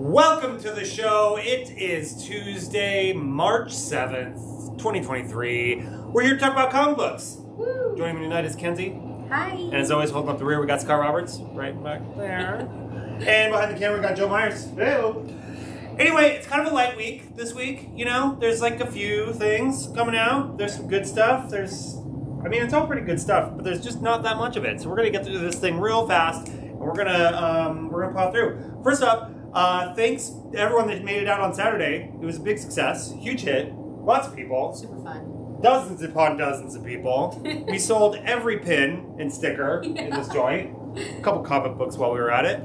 Welcome to the show. It is Tuesday, March 7th, 2023. We're here to talk about comic books. Woo. Joining me tonight is Kenzie. Hi. And as always, holding up the rear, we got Scott Roberts right back there. And behind the camera, we got Joe Myers. Hello. Anyway, it's kind of a light week this week. You know, there's like a few things coming out. There's some good stuff. It's all pretty good stuff, but there's just not that much of it. So we're gonna get through this thing real fast, and we're gonna plow through. First up, thanks to everyone that made it out on Saturday. It was a big success, huge hit, lots of people, Super fun. dozens upon dozens of people. We sold every pin and sticker in this joint. A couple comic books while we were at it.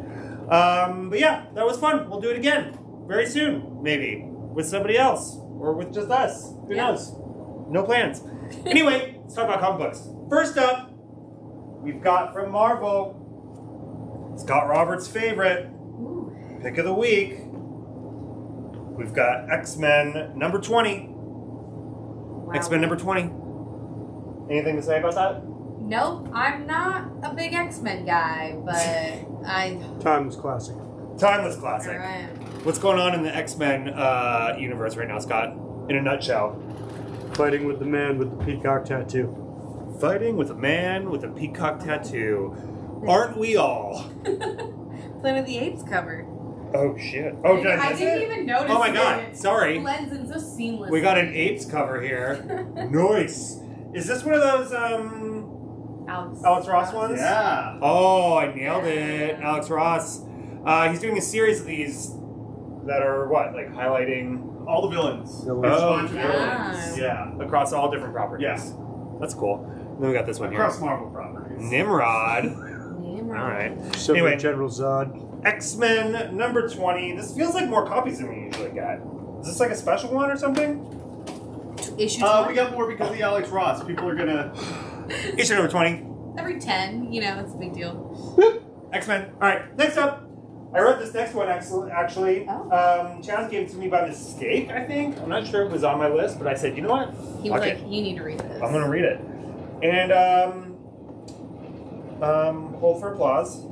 But yeah, that was fun. We'll do it again very soon, maybe with somebody else or with just us. Who knows? No plans. Anyway, let's talk about comic books. First up, we've got from Marvel, Scott Roberts' favorite pick of the week. We've got X-Men number 20. Wow. X-Men number 20. Anything to say about that? Nope, I'm not a big X-Men guy, but I... Timeless classic. Timeless classic. All right. What's going on in the X-Men universe right now, Scott? In a nutshell. Fighting with the man with the peacock tattoo. Fighting with a man with a peacock tattoo. Aren't we all? Planet of the Apes cover. Oh, shit. Oh, did I I miss didn't it? even notice Oh my it. god, sorry. It blends in so seamlessly. We got an apes cover here. Nice. Is this one of those Alex Ross ones? Yeah. Oh, I nailed it. Alex Ross. He's doing a series of these that are what, like highlighting All the villains. Oh, There's a bunch of yeah. villains. Yeah. across all different properties. Yeah. That's cool. And then we got this one Across here. Marvel properties. Nimrod. Nimrod. All right. Soviet Anyway. General Zod. X-Men number 20. This feels like more copies than we usually get. Is this like a special one or something? Issue We got more because of the Alex Ross. People are gonna... Issue number 20. every 10, it's a big deal. X-Men. All right, next up. I wrote this next one actually. Oh. Chaz gave it to me by mistake, I think. I'm not sure if it was on my list, but I said, you know what? He was Okay. like, you need to read this. I'm going to read it. And, hold for applause.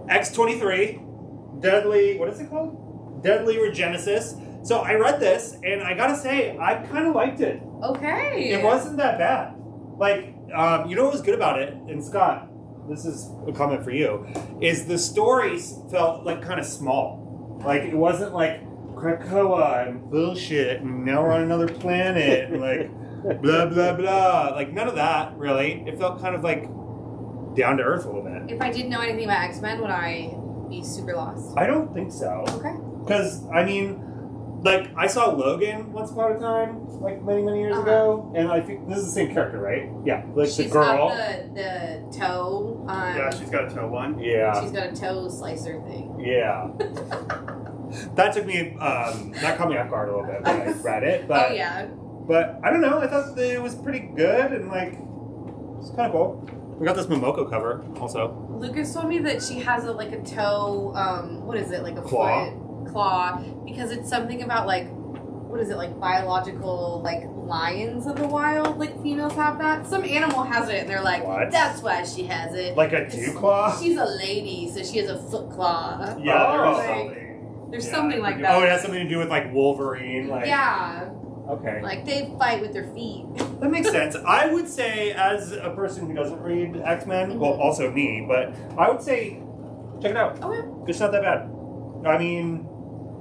X-23, Deadly, what is it called? Deadly Regenesis. So I read this, and I gotta say, I kind of liked it. Okay. It wasn't that bad. Like, you know what was good about it? And Scott, this is a comment for you, is the stories felt like kind of small. Like, it wasn't like Krakoa and bullshit, and now we're on another planet, and like, blah, blah, blah. Like, none of that, really. It felt kind of like down to earth a little bit. If I didn't know anything about X-Men, would I be super lost? I don't think so. Okay. Because, like, I saw Logan once upon a time, like many, many years ago, and I think this is the same character, right? Yeah, like She's the girl. got the toe. Yeah, she's got a toe one. Yeah. She's got a toe slicer thing. Yeah. That took me, that caught me off guard a little bit when I read it, but, Oh, yeah. but I don't know, I thought that it was pretty good, and like, it's kind of cool. We got this Momoko cover, also. Lucas told me that she has a toe, what is it, like a Claw? foot claw, because it's something about like, what is it, like biological, like lions of the wild, like females have that. Some animal has it, and they're like, What? that's why she has it. Like a dew claw? She's a lady, so she has a foot claw. Yeah, Oh. there is Like, something. there's Yeah, something I like forget. that. Oh, it has something to do with like Wolverine, like. Yeah, Okay. like they fight with their feet. That makes sense. I would say, as a person who doesn't read X-Men, well, also me, but I would say, check it out. Okay. It's not that bad. I mean,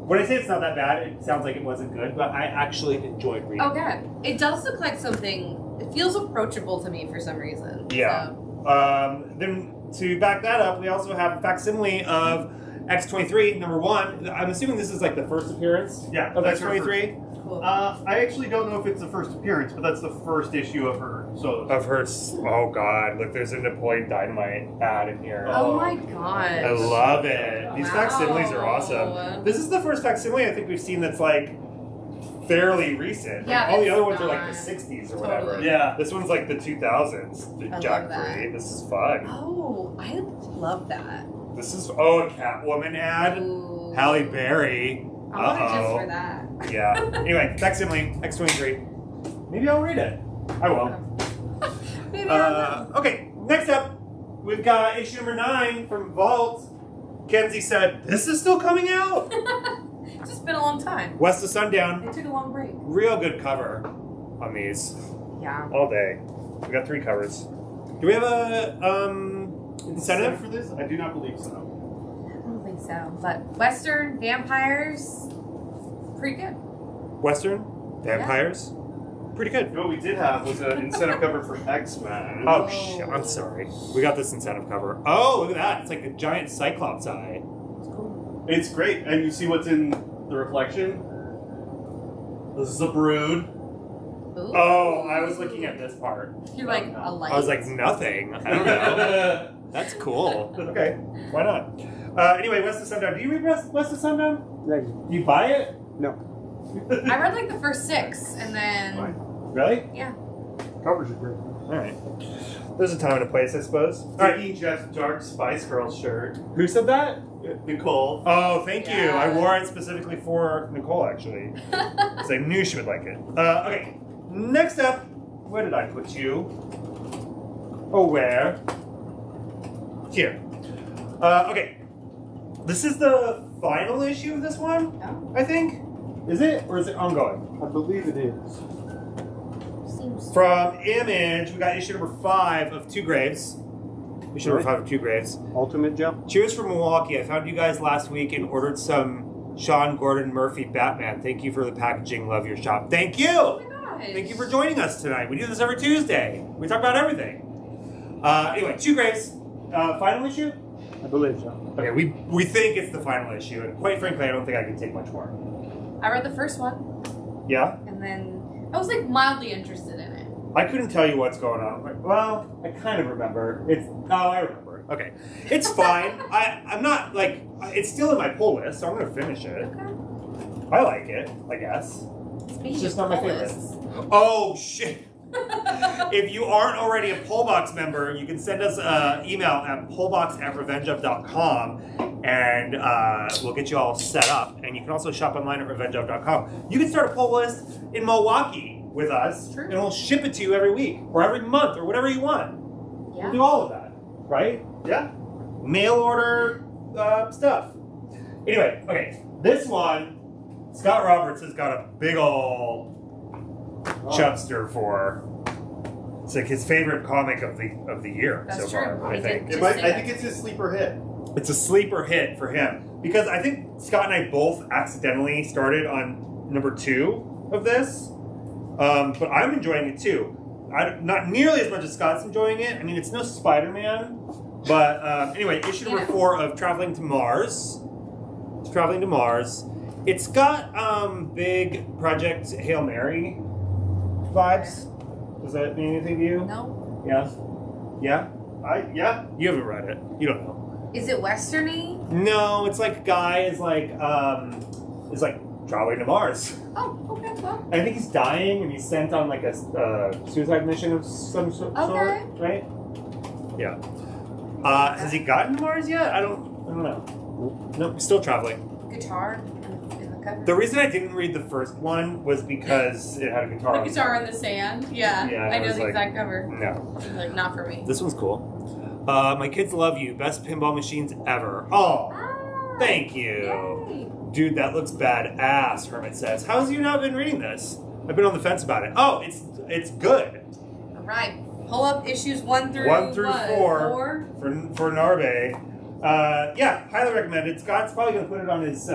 when I say it's not that bad, it sounds like it wasn't good, but I actually enjoyed reading Oh god, it does look like something. It feels approachable to me for some reason. Yeah. So. Then to back that up, we also have a facsimile of X-23, number 1. I'm assuming this is like the first appearance Yeah, of that's her X-23. Cool. I actually don't know if it's the first appearance, but that's the first issue of her. So Of her, oh god, look, there's a Napoleon Dynamite ad in here. Oh my god. I love it. These Wow. facsimiles are awesome. This is the first facsimile I think we've seen that's like fairly recent. Yeah, Like, all the it's other ones are like not. the 60s or whatever. Totally. yeah, This one's like the 2000s. I Jack love that. Free. This is fun. Oh, I love that. This is, a Catwoman ad. Ooh. Halle Berry. I want it just Uh-oh. for that. Yeah. Anyway, facsimile, X-23. Maybe I'll read it. I won't. Maybe I'm Okay, next up, we've got issue number 9 from Vault. Kenzie said, "This is still coming out." It's just been a long time. West of Sundown. They took a long break. Real good cover on these. Yeah. All day. We got 3 covers. Do we have a incentive for this? I do not believe so. I don't think so. But Western vampires, pretty good. Western vampires? Pretty good. You know what we did have was an incentive cover for X-Men. Oh shit! I'm sorry. We got this incentive cover. Oh, look at that! It's like a giant Cyclops eye. It's cool. It's great, and you see what's in the reflection? This is a brood. Ooh. Oh, I was looking at this part. You're like a light. I was like, nothing. I don't know. That's cool. Okay, why not? Anyway, West of Sundown. Do you read West of Sundown? Negative. Do you buy it? No. I read like the first 6, and then Really? yeah. Covers are great. All right. There's a time and a place, I suppose. All right. Diggy Jeff's Dark Spice Girls shirt. Who said that? Nicole. Oh, thank you. Yeah. I wore it specifically for Nicole, actually, because I knew she would like it. Okay. Next up, where did I put you? Oh, where? Here. Okay. This is the final issue of this one, Oh, I think. Is it? Or is it ongoing? I believe it is. seems. From Image, we got issue number 5 of Two Graves. Issue number 5 of Two Graves. Ultimate Joe? Cheers from Milwaukee. I found you guys last week and ordered some Sean Gordon Murphy Batman. Thank you for the packaging. Love your shop. Thank you! Oh my gosh. Thank you for joining us tonight. We do this every Tuesday. We talk about everything. Anyway, Two Graves. Final issue? I believe so. Okay, we think it's the final issue, and quite frankly, I don't think I can take much more. I read the first one, Yeah? and then I was like mildly interested in it. I couldn't tell you what's going on. Like, well, I kind of remember. I remember. Okay. It's fine. I'm not, like, it's still in my pull list, so I'm going to finish it. Okay. I like it, I guess. Speaking It's just of not my pull favorite. lists. Oh, shit. If you aren't already a Pullbox member, you can send us an email at pullbox@revengeof.com and we'll get you all set up. And you can also shop online at revengeof.com. You can start a pull list in Milwaukee with us, True. and we'll ship it to you every week or every month or whatever you want. We'll Yeah. do all of that, right? Yeah. Mail order stuff. Anyway, okay, this one, Scott Roberts has got a big ol' chubster for. It's like his favorite comic of the year That's so true. far, I He think. did. I think it's his sleeper hit. It's a sleeper hit for him because I think Scott and I both accidentally started on number 2 of this, but I'm enjoying it too. Not nearly as much as Scott's enjoying it. I mean, it's no Spider-Man, but anyway, issue number 4 of Traveling to Mars. It's Traveling to Mars. It's got big Project Hail Mary vibes. Does that mean anything to you? No. Yeah. Yeah. Yeah. You haven't read it. You don't know. Is it westerny? No, it's like a guy is like traveling to Mars. Oh, okay. Well. I think he's dying and he's sent on like a suicide mission of some sort, Okay. right? Yeah. Has he gotten to Mars yet? I don't know. Nope, he's still traveling. Guitar in the cover. The reason I didn't read the first one was because it had a guitar. The on guitar it. in the sand. Yeah. Yeah, I it know was the like- exact cover. No. Like not for me. This one's cool. My kids love you. Best pinball machines ever. Oh, Ah, thank you. Yay. Dude, that looks badass, Hermit says. How have you not been reading this? I've been on the fence about it. Oh, it's good. All right. Pull up issues 1 through 1 through what? 4 for Narbe. Yeah, highly recommended. Scott's probably gonna put it on his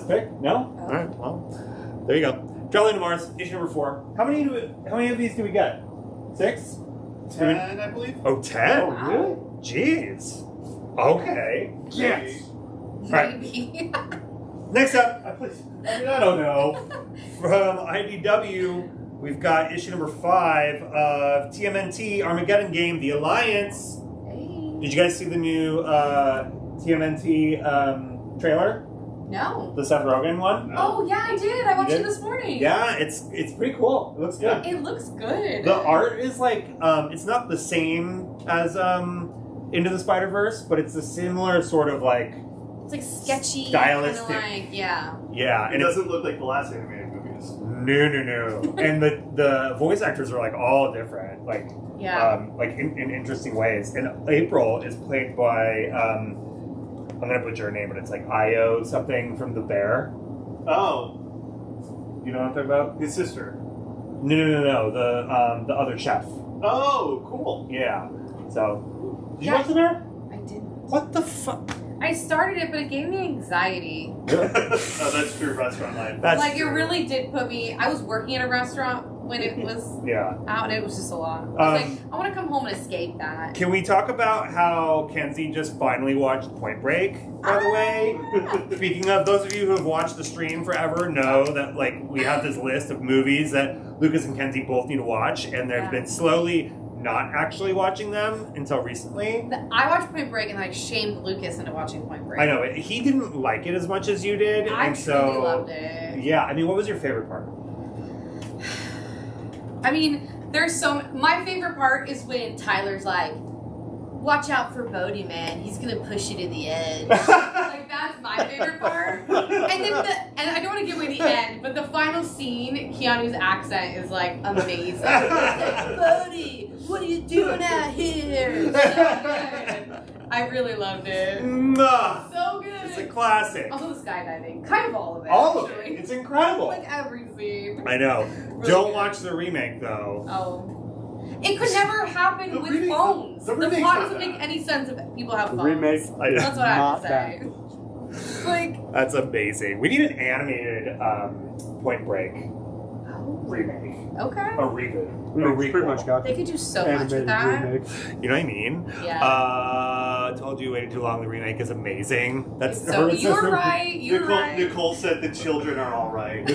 pick. No? Oh. All right. Well, there you go. Traveling to Mars, issue number 4. How many of these do we get? 6? 10, I believe. Oh, 10? Wow. Really? Jeez. Okay. Yes. Right. Maybe. Next up, I don't know. from IDW, we've got issue number 5 of TMNT Armageddon Game, The Alliance. Hey. Did you guys see the new TMNT trailer? No. The Seth Rogen one? Oh yeah, I did. I watched did? it this morning. Yeah, it's pretty cool. It looks good. It looks good. The art is like, it's not the same as Into the Spider-Verse, but it's a similar sort of like, It's like sketchy. Stylistic. Kinda like, yeah. yeah. It And it's doesn't look like the last animated movies. no. And the voice actors are like all different, like Yeah. like in interesting ways. And April is played by I'm gonna butcher her name, but it's like Io something from The Bear. Oh, You know what I'm talking about? his sister. No. The other chef. Oh, cool. Yeah. So, did you Yeah. watch The Bear? I didn't. What the fuck? I started it, but it gave me anxiety. Oh, that's true restaurant life. That's like, true. it really did put me... I was working at a restaurant when it was Yeah. out, and it was just a lot. I was like, I want to come home and escape that. Can we talk about how Kenzie just finally watched Point Break, by the way? Speaking of, those of you who have watched the stream forever know that, like, we have this list of movies that Lucas and Kenzie both need to watch, and they've been slowly not actually watching them until recently. I watched Point Break, and I shamed Lucas into watching Point Break. I know, he didn't like it as much as you did, I and truly so... loved it. Yeah, I mean, what was your favorite part? I mean, there's so... My favorite part is when Tyler's like, watch out for Bodie, man. He's going to push you to the edge. Like, that's my favorite part. And then and I don't want to give away the end, but the final scene, Keanu's accent is, like, amazing. He's like, Bodie, what are you doing out here? So good. I really loved it. So good. It's a classic. Also the skydiving. Kind of all of it, All of actually. it. It's incredible. Like, every scene. I know. Really Don't good. watch the remake, though. Oh. It could never happen The with remake- phones. the The remake's plot not doesn't make bad. any sense if people have The phones. remake That's what I have not to say. Like, That's amazing. We need an animated Point Break remake. okay. A reboot. We A pretty much requel. got They could do so much with animated that. remake. You know what I mean? Yeah. Told you waited too long. The remake is amazing. That's So her you're sister- right. You're right. Nicole said the children are all right.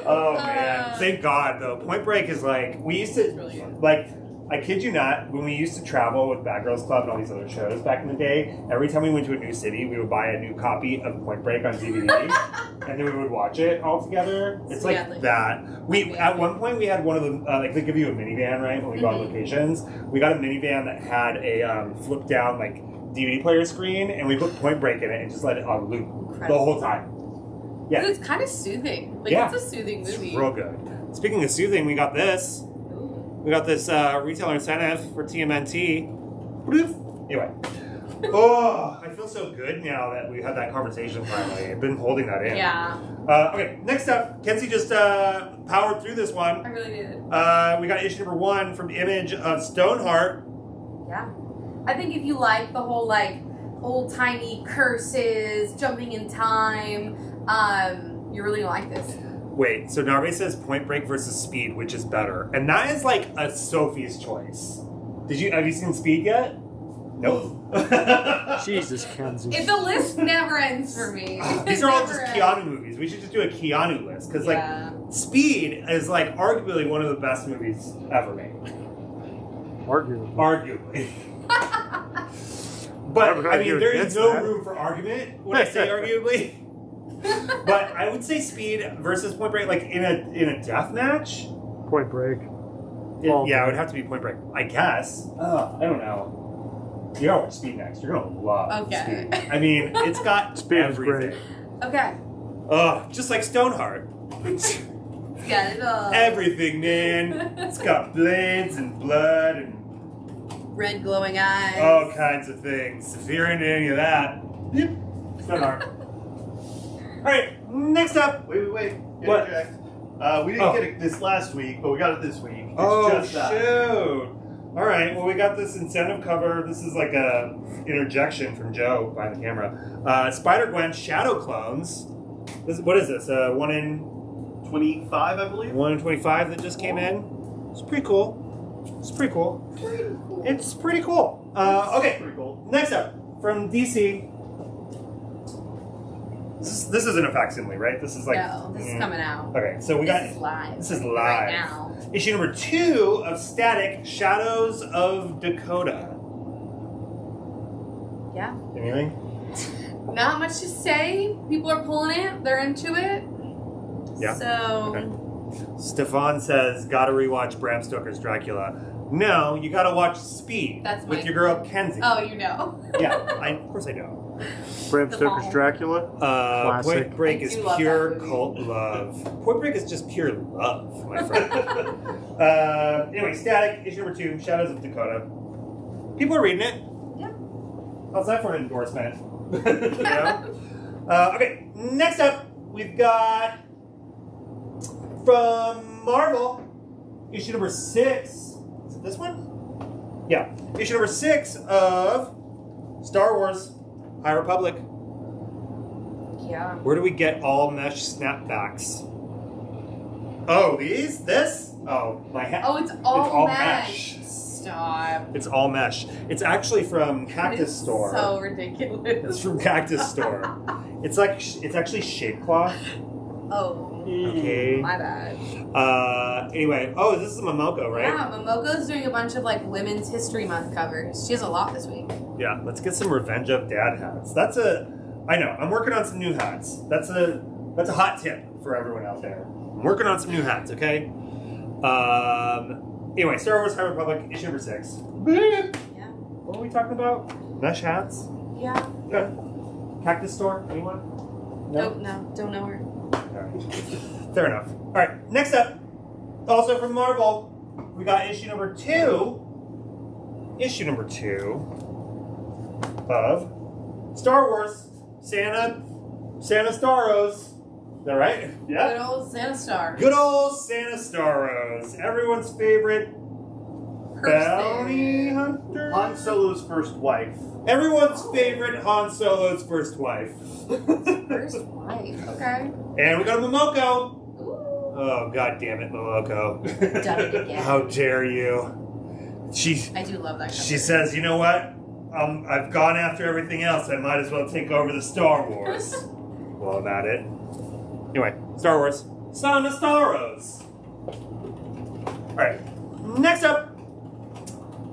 Oh man! Thank God though. Point Break is like we used It's to really good. like. I kid you not, when we used to travel with Bad Girls Club and all these other shows back in the day, every time we went to a new city, we would buy a new copy of Point Break on DVD, and then we would watch it all together. It's like Yeah, like- that. We at one point we had one of the like they give you a minivan, right? When we go on Mhm. locations, we got a minivan that had a flip down like DVD player screen, and we put Point Break in it and just let it on loop the whole time. Yeah, 'Cause it's kind of soothing. Like, Yeah. it's a soothing it's movie. real good. Speaking of soothing, we got this. Ooh. We got this retailer incentive for TMNT. Bloop. Anyway. Oh, I feel so good now that we had that conversation finally. I've been holding that in. Yeah, Okay, next up, Kenzie just powered through this I one. really did. We got issue number 1 from Image of Stoneheart. Yeah. I think if you like the whole, like, old-timey curses, jumping in time, you're really gonna like this. Wait, so Narve says Point Break versus Speed, which is better, and that is like a Sophie's choice. Have you seen Speed yet? Nope. Jesus, Kenzie. If the list never ends for me. These It are all never just ends. Keanu movies. We should just do a Keanu list because Yeah. like Speed is like arguably one of the best movies ever made. Arguably. Arguably. But would I argue mean, there is against no that. room for argument when I say arguably. But I would say Speed versus Point Break, like in a death match. Point Break. Yeah, it would have to be Point Break, I guess. I don't know. You gotta watch Speed next. You're gonna love Okay. Speed. I mean, it's got Speed is everything. great. Okay. Just like Stoneheart. Got it all. Everything, man. It's got blades and blood and Red glowing eyes. all kinds of things. If you're into any of that, yep, Stoneheart. All right, next up. Wait. What? Interject. We didn't get it this last week, but we got it this week. It's just that. shoot! All right, well we got this incentive cover. This is like a interjection from Joe behind the camera. Spider-Gwen Shadow Clones. What is this? 1 in 25, I believe. 1 in 25 that just came in. It's pretty cool. It's pretty cool. It's pretty cool. Okay, Pretty cool. next up from DC. This isn't a facsimile, right? This is like No, this is coming out. Okay, so we got This is live. This is Right live. now. Issue number 2 of Static: Shadows of Dakota. Yeah. Anything? Not much to say. People are pulling it. They're into it. Yeah. So. Okay. Stefan says, "Gotta rewatch Bram Stoker's Dracula." No, you gotta watch Speed That's with my- your girl Kenzie. Oh, you know. Yeah, of course I know. Bram The Stoker's Fall. Dracula. Classic. Point Break I is do love pure that movie. cult love. Point Break is just pure love, my friend. Anyway, Static, issue number 2, Shadows of Dakota. People are reading it. Yeah. How's that for an endorsement? You know? Okay, next up, we've got from Marvel, issue number 6. Is it this one? Yeah. Issue number 6 of Star Wars High Republic. Yeah. Where do we get all mesh snapbacks? Oh, these? This? Oh, my hat. Oh, it's all mesh. Stop. It's all mesh. It's actually from Cactus It's Store. so ridiculous. It's from Cactus Store. It's actually shape cloth. Oh. Okay. My bad. Anyway, this is a Momoko, right? Yeah, Momoko's doing a bunch of like Women's History Month covers. She has a lot this week. Yeah, let's get some Revenge of Dad hats. I know, I'm working on some new hats. That's a hot tip for everyone out there. I'm working on some new hats, okay? Anyway, Star Wars High Republic, issue number 6. Yeah. What are we talking about? Mesh hats? Yeah. Okay. Cactus Store, anyone? No, don't know her. Alright. Fair enough. Alright, next up, also from Marvel, we got issue number 2. Issue number 2 of Star Wars Santa Staros. Is that right? Yeah. Good old Santa Star. Good old Santa Staros. Everyone's favorite bounty hunter. Han Solo's first wife. Everyone's favorite Han Solo's first wife. First wife. Okay. And we got a Momoko. Ooh. Oh, god damn it, Momoko. Done it again. How dare you? I do love that cover. She says, you know what? I've gone after everything else. I might as well take over the Star Wars. Well, I'm at it. Anyway, Star Wars. Santa Staros. Alright, next up,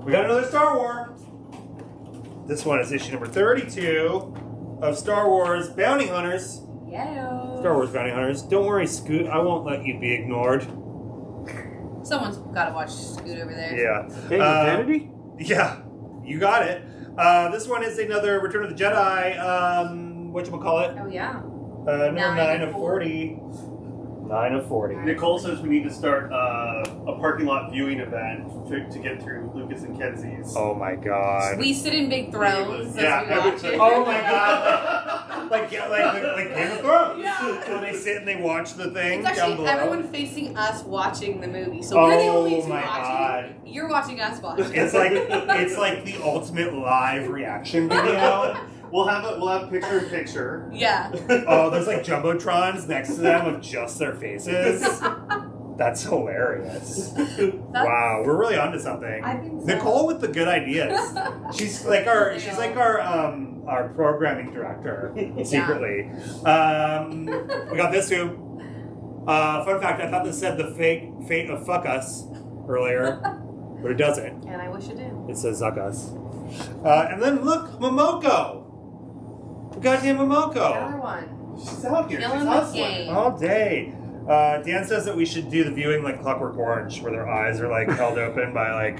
we got another Star Wars. This one is issue number 32 of Star Wars Bounty Hunters. Yeah. Star Wars Bounty Hunters. Don't worry, Scoot. I won't let you be ignored. Someone's got to watch Scoot over there. Yeah. Hey, Vanity? Yeah, you got it. This one is another Return of the Jedi, whatchamacallit? Oh, yeah. Number 9 9 of of 40. 9 of 40. Nicole says we need to start a parking lot viewing event to get through Lucas and Kenzie's. Oh my god. We sit in big thrones Yeah, as we watch it. Oh my god. Like Game of Thrones. Yeah. Where they sit and they watch the thing It's down actually below. everyone facing us watching the movie. So we're the only Oh two my watching. god. You're watching us watch. It's like the ultimate live reaction video. We'll have picture in picture. Yeah. Oh, there's like jumbotrons next to them of just their faces. That's hilarious. Wow, we're really onto something. I think so. Nicole with the good ideas. She's like our programming director secretly. We got this too. Fun fact: I thought this said the fate of fuck us earlier, but it doesn't. And I wish it did. It says zuck us. And then look, Momoko. Goddamn Momoko. Another one. She's out here. Killing She's the hustling. game. All day. Dan says that we should do the viewing like Clockwork Orange, where their eyes are like held open by like.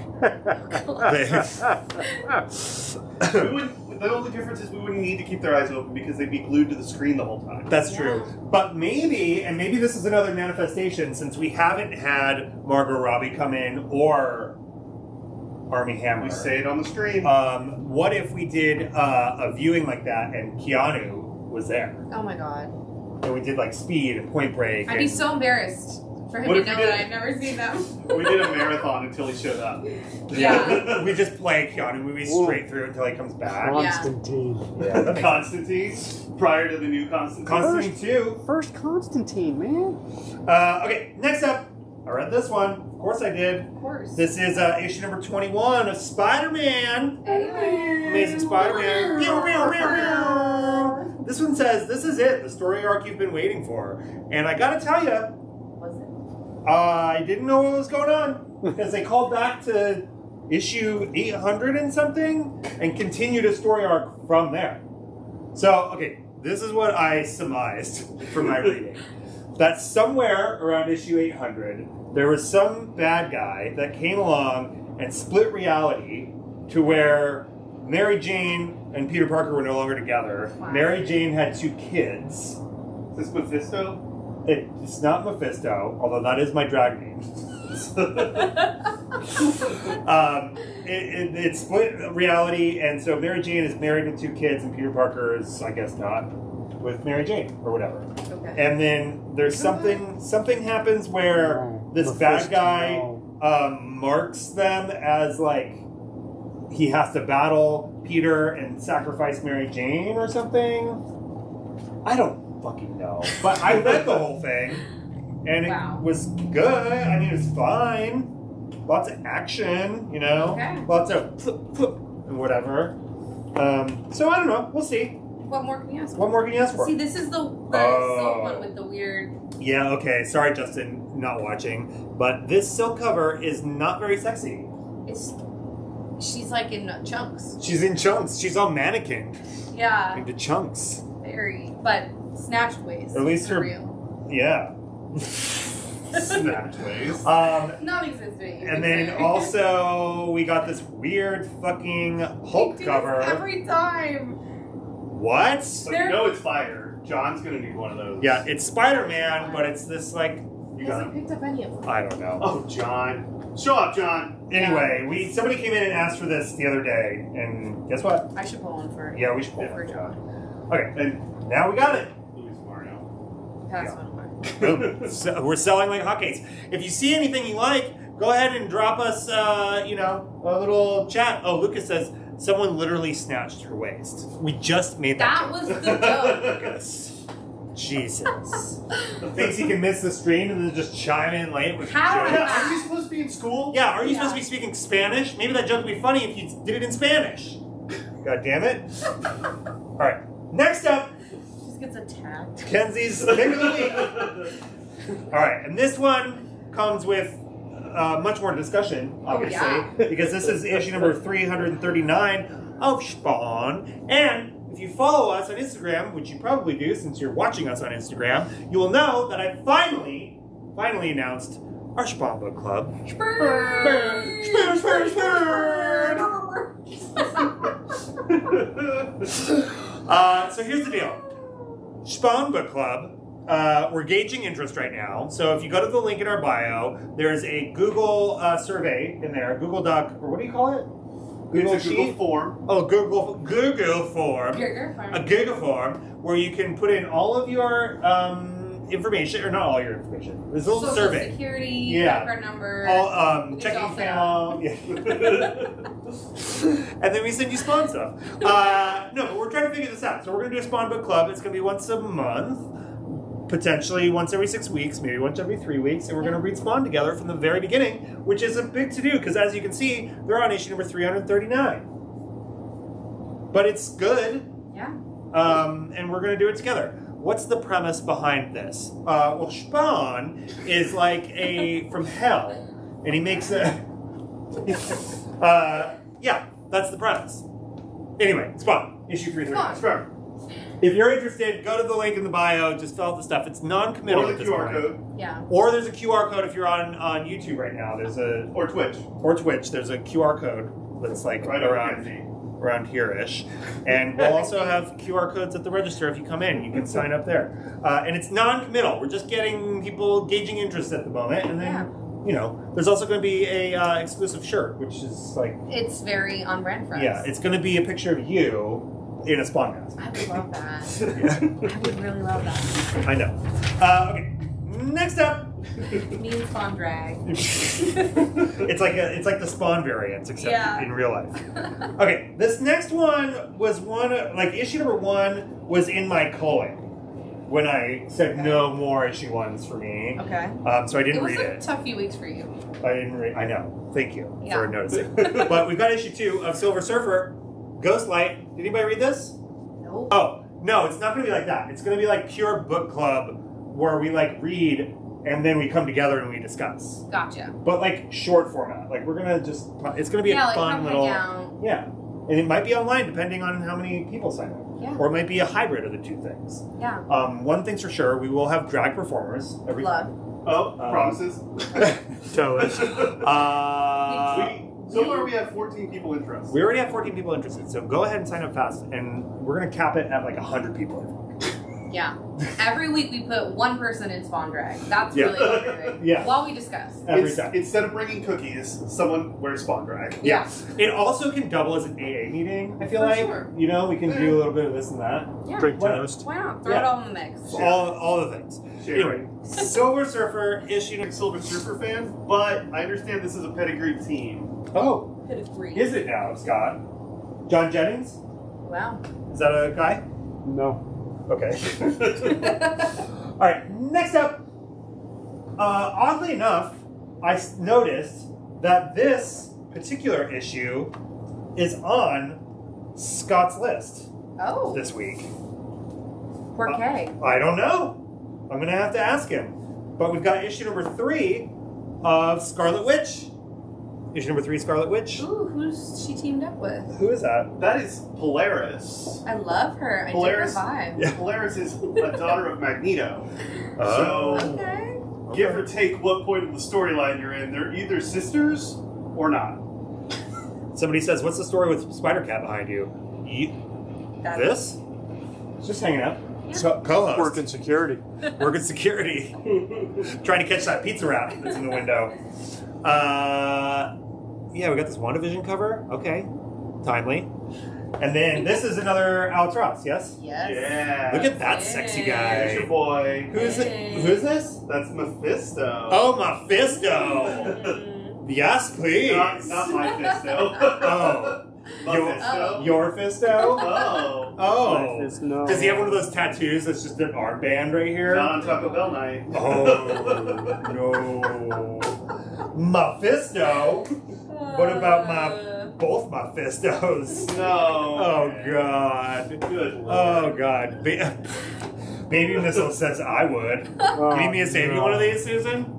The only difference is we wouldn't need to keep their eyes open because they'd be glued to the screen the whole time. That's true. But maybe this is another manifestation since we haven't had Margot Robbie come in or Armie Hammer. We say it on the stream. What if we did a viewing like that and Keanu was there? Oh my god. And we did like Speed and Point Break. I'd be so embarrassed for him What to if we know did- that I've never seen them. We did a marathon until he showed up. Yeah. We just play Keanu movies straight through until he comes back. Constantine. Yeah, that makes Constantine, prior to the new Constantine. Constantine 2. First Constantine, man. Okay, next up. I read this one. Of course I did. Of course. This is issue number 21 of Spider-Man. Amazing Spider-Man. Pew, pew, pew, pew. This one says, this is it, the story arc you've been waiting for. And I gotta tell you, Was it? I didn't know what was going on. Because they called back to issue 800 and something and continued a story arc from there. So, okay, this is what I surmised from my reading. That somewhere around issue 800, there was some bad guy that came along and split reality to where Mary Jane and Peter Parker were no longer together. Wow. Mary Jane had 2 kids. Is this Mephisto? It's not Mephisto, although that is my drag name. It's split reality, and so Mary Jane is married with 2 kids, and Peter Parker is, I guess, not with Mary Jane or whatever. Okay. And then there's something happens where this bad guy marks them as like he has to battle Peter and sacrifice Mary Jane or something. I don't fucking know, but I read the whole thing, and it was good. I mean, it was fine. Lots of action, you know. Okay. Lots of and whatever. So I don't know. We'll see. What more can you ask for? What more can you ask for? See, this is the silk one with the weird... Yeah, okay. Sorry, Justin, not watching. But this silk cover is not very sexy. She's like in chunks. She's in chunks. She's all mannequin. Yeah. Into chunks. Very. But snatched waist. At least her... real. Yeah. Snatch waist. Non-existent. And then also, we got this weird fucking Hulk cover. Every time. What? But you know it's fire. John's gonna need one of those. Yeah, it's Spider-Man, but it's this like... He hasn't picked up any of them. I don't know. Oh, John. Show up, John. Anyway, somebody came in and asked for this the other day, and guess what? I should pull one for Yeah, we should pull for one. John. Okay, and now we got it. Luis Mario. Pass Yeah. one away. Boom. So we're selling like hotcakes. If you see anything you like, go ahead and drop us, a little chat. Oh, Lucas says someone literally snatched her waist. We just made that. That was the joke. Lucas. Jesus. Thinks he can miss the stream and then just chime in late with How? jokes. Yeah, aren't you supposed to be in school? Yeah, are you supposed to be speaking Spanish? Maybe that joke would be funny if you did it in Spanish. God damn it. All right, next up, Just gets attacked. Kenzie's pick of the week. All right, and this one comes with much more discussion, obviously, because this is issue number 339 of Spawn. And if you follow us on Instagram, which you probably do since you're watching us on Instagram, you will know that I finally announced our Spawn Book Club. So here's the deal. Spawn Book Club, we're gauging interest right now. So if you go to the link in our bio, there's a Google survey in there, Google Doc, or what do you call it? Google It's a Google Sheet? form. Oh, Google form. Gerger. A Google form where you can put in all of your information, or not all your information. There's a little Social survey. security, Yeah. credit card number. All, There's checking also- account. Yeah. And then we send you Spawn stuff. No, but we're trying to figure this out. So we're going to do a Spawn Book Club. It's going to be once a month. Potentially once every 6 weeks, maybe once every 3 weeks, and we're going to read Spawn together from the very beginning, which is a big to-do, because as you can see, they're on issue number 339. But it's good, Yeah. and we're going to do it together. What's the premise behind this? Well, Spawn is like from hell, and he makes a... yeah, that's the premise. Anyway, Spawn, issue 339. Spawn. If you're interested, go to the link in the bio. Just fill out the stuff. It's non-committal Or at the this QR point. code. Yeah. Or there's a QR code if you're on YouTube right now. There's Or Twitch. or Twitch. There's a QR code that's like Right around here-ish. And we'll also have QR codes at the register if you come in. You can sign up there. And it's non-committal. We're just getting people gauging interest at the moment, and then there's also going to be a exclusive shirt, which is like It's very on brand for us. yeah, it's going to be a picture of you in a Spawn mask. I would love that. Yeah. I would really love that. I know. Okay, next up. Me and Spawn drag. It's like the Spawn variants, except in real life. Okay, this next one was issue number 1 was in my culling when I said no more issue 1s for me. Okay. So I didn't read It it. was a tough few weeks for you. I didn't read. I know. Thank you for Yeah. noticing. But we've got issue 2 of Silver Surfer, Ghostlight. Did anybody read this? Nope. Oh, no, it's not going to be like that. It's going to be like pure book club where we read and then we come together and we discuss. Gotcha. But short format. We're going to it's going to be a fun little... Hangout. Yeah. And it might be online depending on how many people sign up. Yeah. Or it might be a hybrid of the two things. Yeah. One thing's for sure, we will have drag performers every Love. Oh, promises. Tell us. So far we have 14 people interested. We already have 14 people interested, so go ahead and sign up fast, and we're going to cap it at 100 people. Yeah. Every week we put one person in spawn drag. That's Yeah. really what we're doing. Yeah. While we discuss. Every time. Instead of bringing cookies, someone wears spawn drag. Yeah. It also can double as an AA meeting, I feel For like. sure. You know, we can do a little bit of this and that. Yeah. Drink Why not? toast. Why not? Throw it Yeah. all in the mix. Sure. All the things. Anyway, Silver Surfer issue. I'm a Silver Surfer fan, but I understand this is a pedigreed team. Oh, Pedigree. is it now, Scott? John Jennings? Wow. Is that a guy? No. Okay. All right, next up. Oddly enough, I noticed that this particular issue is on Scott's list Oh. this week. Por qué? I don't know. I'm going to have to ask him. But we've got issue number 3 of Scarlet Witch. Issue number 3, Scarlet Witch. Ooh, who's she teamed up with? Who is that? That is Polaris. I love her. I Polaris- dig her vibe. Yeah. Polaris is a daughter of Magneto. Oh. So, Okay. give or take what point of the storyline you're in, they're either sisters or not. Somebody says, what's the story with Spider-Cat behind you? This? It's just hanging out. Yeah. So, co-host. Working security. Working security. Trying to catch that pizza wrap that's in the window. Yeah, we got this WandaVision cover. Okay. Timely. And then this is another Alex Ross, yes? Yes. Yeah. Look at that sexy There's your guy. boy. Who's it? Who's this? That's Mephisto. Oh, Mephisto. Mm. Yes, please. Not my Fisto. Oh. Mephisto. Your Fisto? Oh. Oh. No. Does he have one of those tattoos that's just an armband right here? Not on Taco Bell night. Oh, no. Mephisto? What about both Mephistos? No. Oh, God. Good. Oh, God. Baby Missile says I would. Oh, You need me to save you one of these, Susan?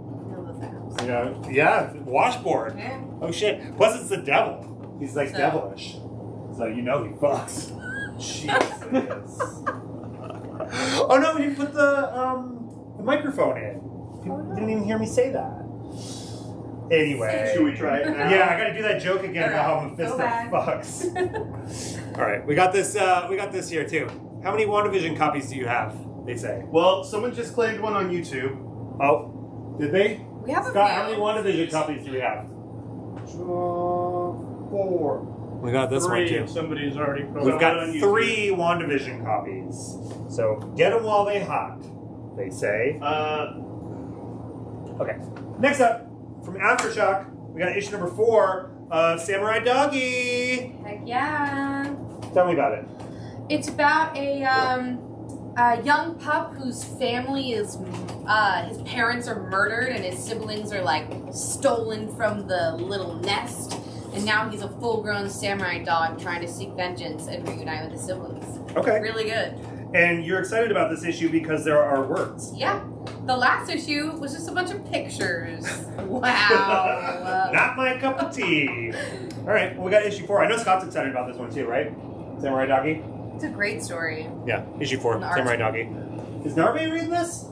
Yeah, washboard. Yeah. Oh, shit. Plus, it's the devil. He's like So- devilish. So you know he fucks. Jesus. Oh, no, we didn't put the microphone in. You didn't even hear me say that. Anyway. Should we try it now? Yeah, I gotta do that joke again about how Mephisto Go back. fucks. All right, we got this here too. How many WandaVision copies do you have? They say. Well, someone just claimed one on YouTube. Oh, did they? We have a Scott, few. how many WandaVision copies do we have? 4. We got this 3. one too. Somebody's already We've posted. got on YouTube. 3 WandaVision copies. So get them while they hot, they say. Okay. Next up, from Aftershock, we got issue number 4 of Samurai Doggy. Heck yeah. Tell me about it. It's about a young pup whose family is, his parents are murdered and his siblings are like stolen from the little nest. And now he's a full-grown samurai dog trying to seek vengeance and reunite with his siblings. Okay. Really good. And you're excited about this issue because there are words. Yeah. The last issue was just a bunch of pictures. Wow. Not my cup of tea. All right, well, we got issue 4. I know Scott's excited about this one too, right? Samurai Doggy? It's a great story. Yeah, issue 4, And the art- Samurai Doggy. Is Narbe reading this?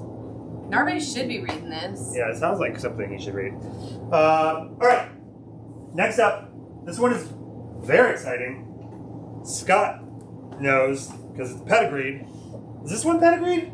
Narbe should be reading this. Yeah, it sounds like something he should read. All right, next up, this one is very exciting. Scott knows because it's pedigreed. Is this one pedigreed?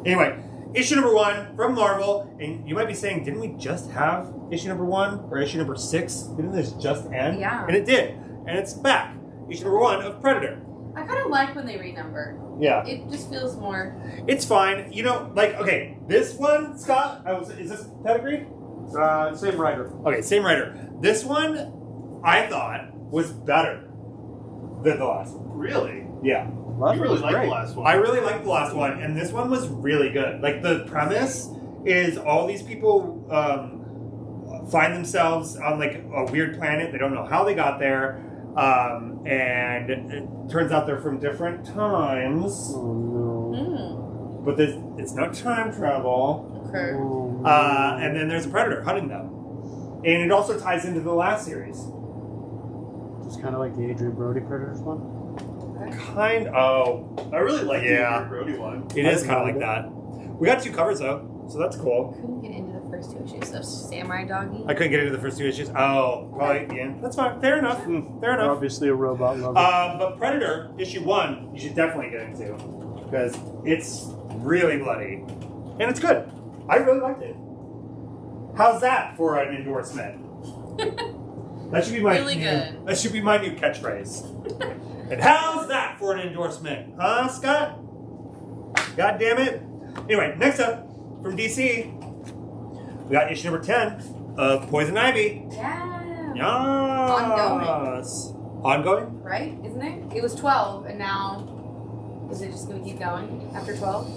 Anyway, issue number 1 from Marvel, and you might be saying, didn't we just have issue number 1 or issue number 6? Didn't this just end? Yeah. And it did, and it's back. Issue number 1 of Predator. I kind of like when they renumber. Yeah. It just feels more. It's fine. You know, like, okay, this one, Scott, is this pedigree? Same writer. Okay, same writer. This one, I thought, was better than the last one. Really? Yeah. Last You one really was like great. the last one. I really liked the last one, and this one was really good. Like, the premise is all these people find themselves on, like, a weird planet. They don't know how they got there. And it turns out they're from different times. Oh no. But it's not time travel. Okay. Oh, And then there's a predator hunting them. And it also ties into the last series. Just kind of like the Adrian Brody Predators one. I really like Yeah. the Brody one. It is kind of like that. We got 2 covers though, so that's cool. Couldn't get into the first 2 issues of Samurai Doggy. I couldn't get into the first 2 issues. Oh, probably, yeah. That's fine. Fair enough. Fair enough. Obviously a robot lover. But Predator, issue 1, you should definitely get into. Because it's really bloody. And it's good. I really liked it. How's that for an endorsement? That should be my Really good. That should be my new catchphrase. And how's that for an endorsement? Huh, Scott? God damn it. Anyway, next up from DC, we got issue number 10 of Poison Ivy. Yeah. Yes. Ongoing? Right? Isn't it? It was 12, and now is it just going to keep going after 12?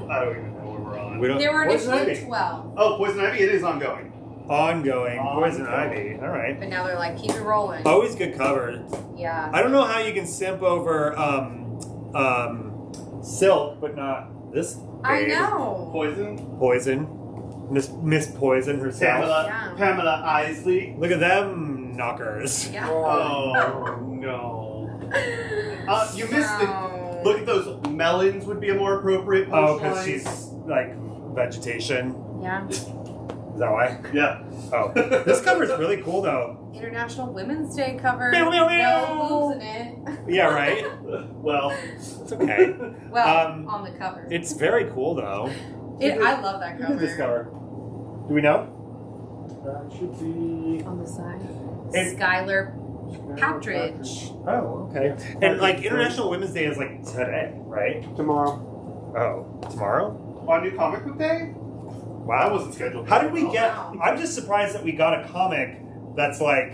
I don't even know where we're on. We don't. They were Poison initially Ivy. 12, Oh, Poison Ivy, it is ongoing. Ongoing. Poison Ongoing. Ivy. All right. but now they're like, keep it rolling. Always good cover. Yeah. I don't know how you can simp over Silk, but not this. I babe. know. Poison. Poison. Miss Poison herself. Yeah. Pamela Isley. Look at them knockers. Yeah. Oh, no. You missed it. Wow. Look at those melons would be a more appropriate Oh, punchline. because she's like vegetation. Yeah. Is that why? Yeah. Oh, this cover is really cool though. International Women's Day cover. Meow, meow, meow. No boobs in it. Yeah, right. Well. It's okay. Well, on the cover. It's very cool though. I love that Who cover. did this cover? Do we know? That should be. On the side. And- Skylar Patridge. Oh, okay. And like International Women's Day is like today, right? Tomorrow. Oh, tomorrow? On New Comic Book Day? Wow. That wasn't scheduled. How did we get? Wow. I'm just surprised that we got a comic that's like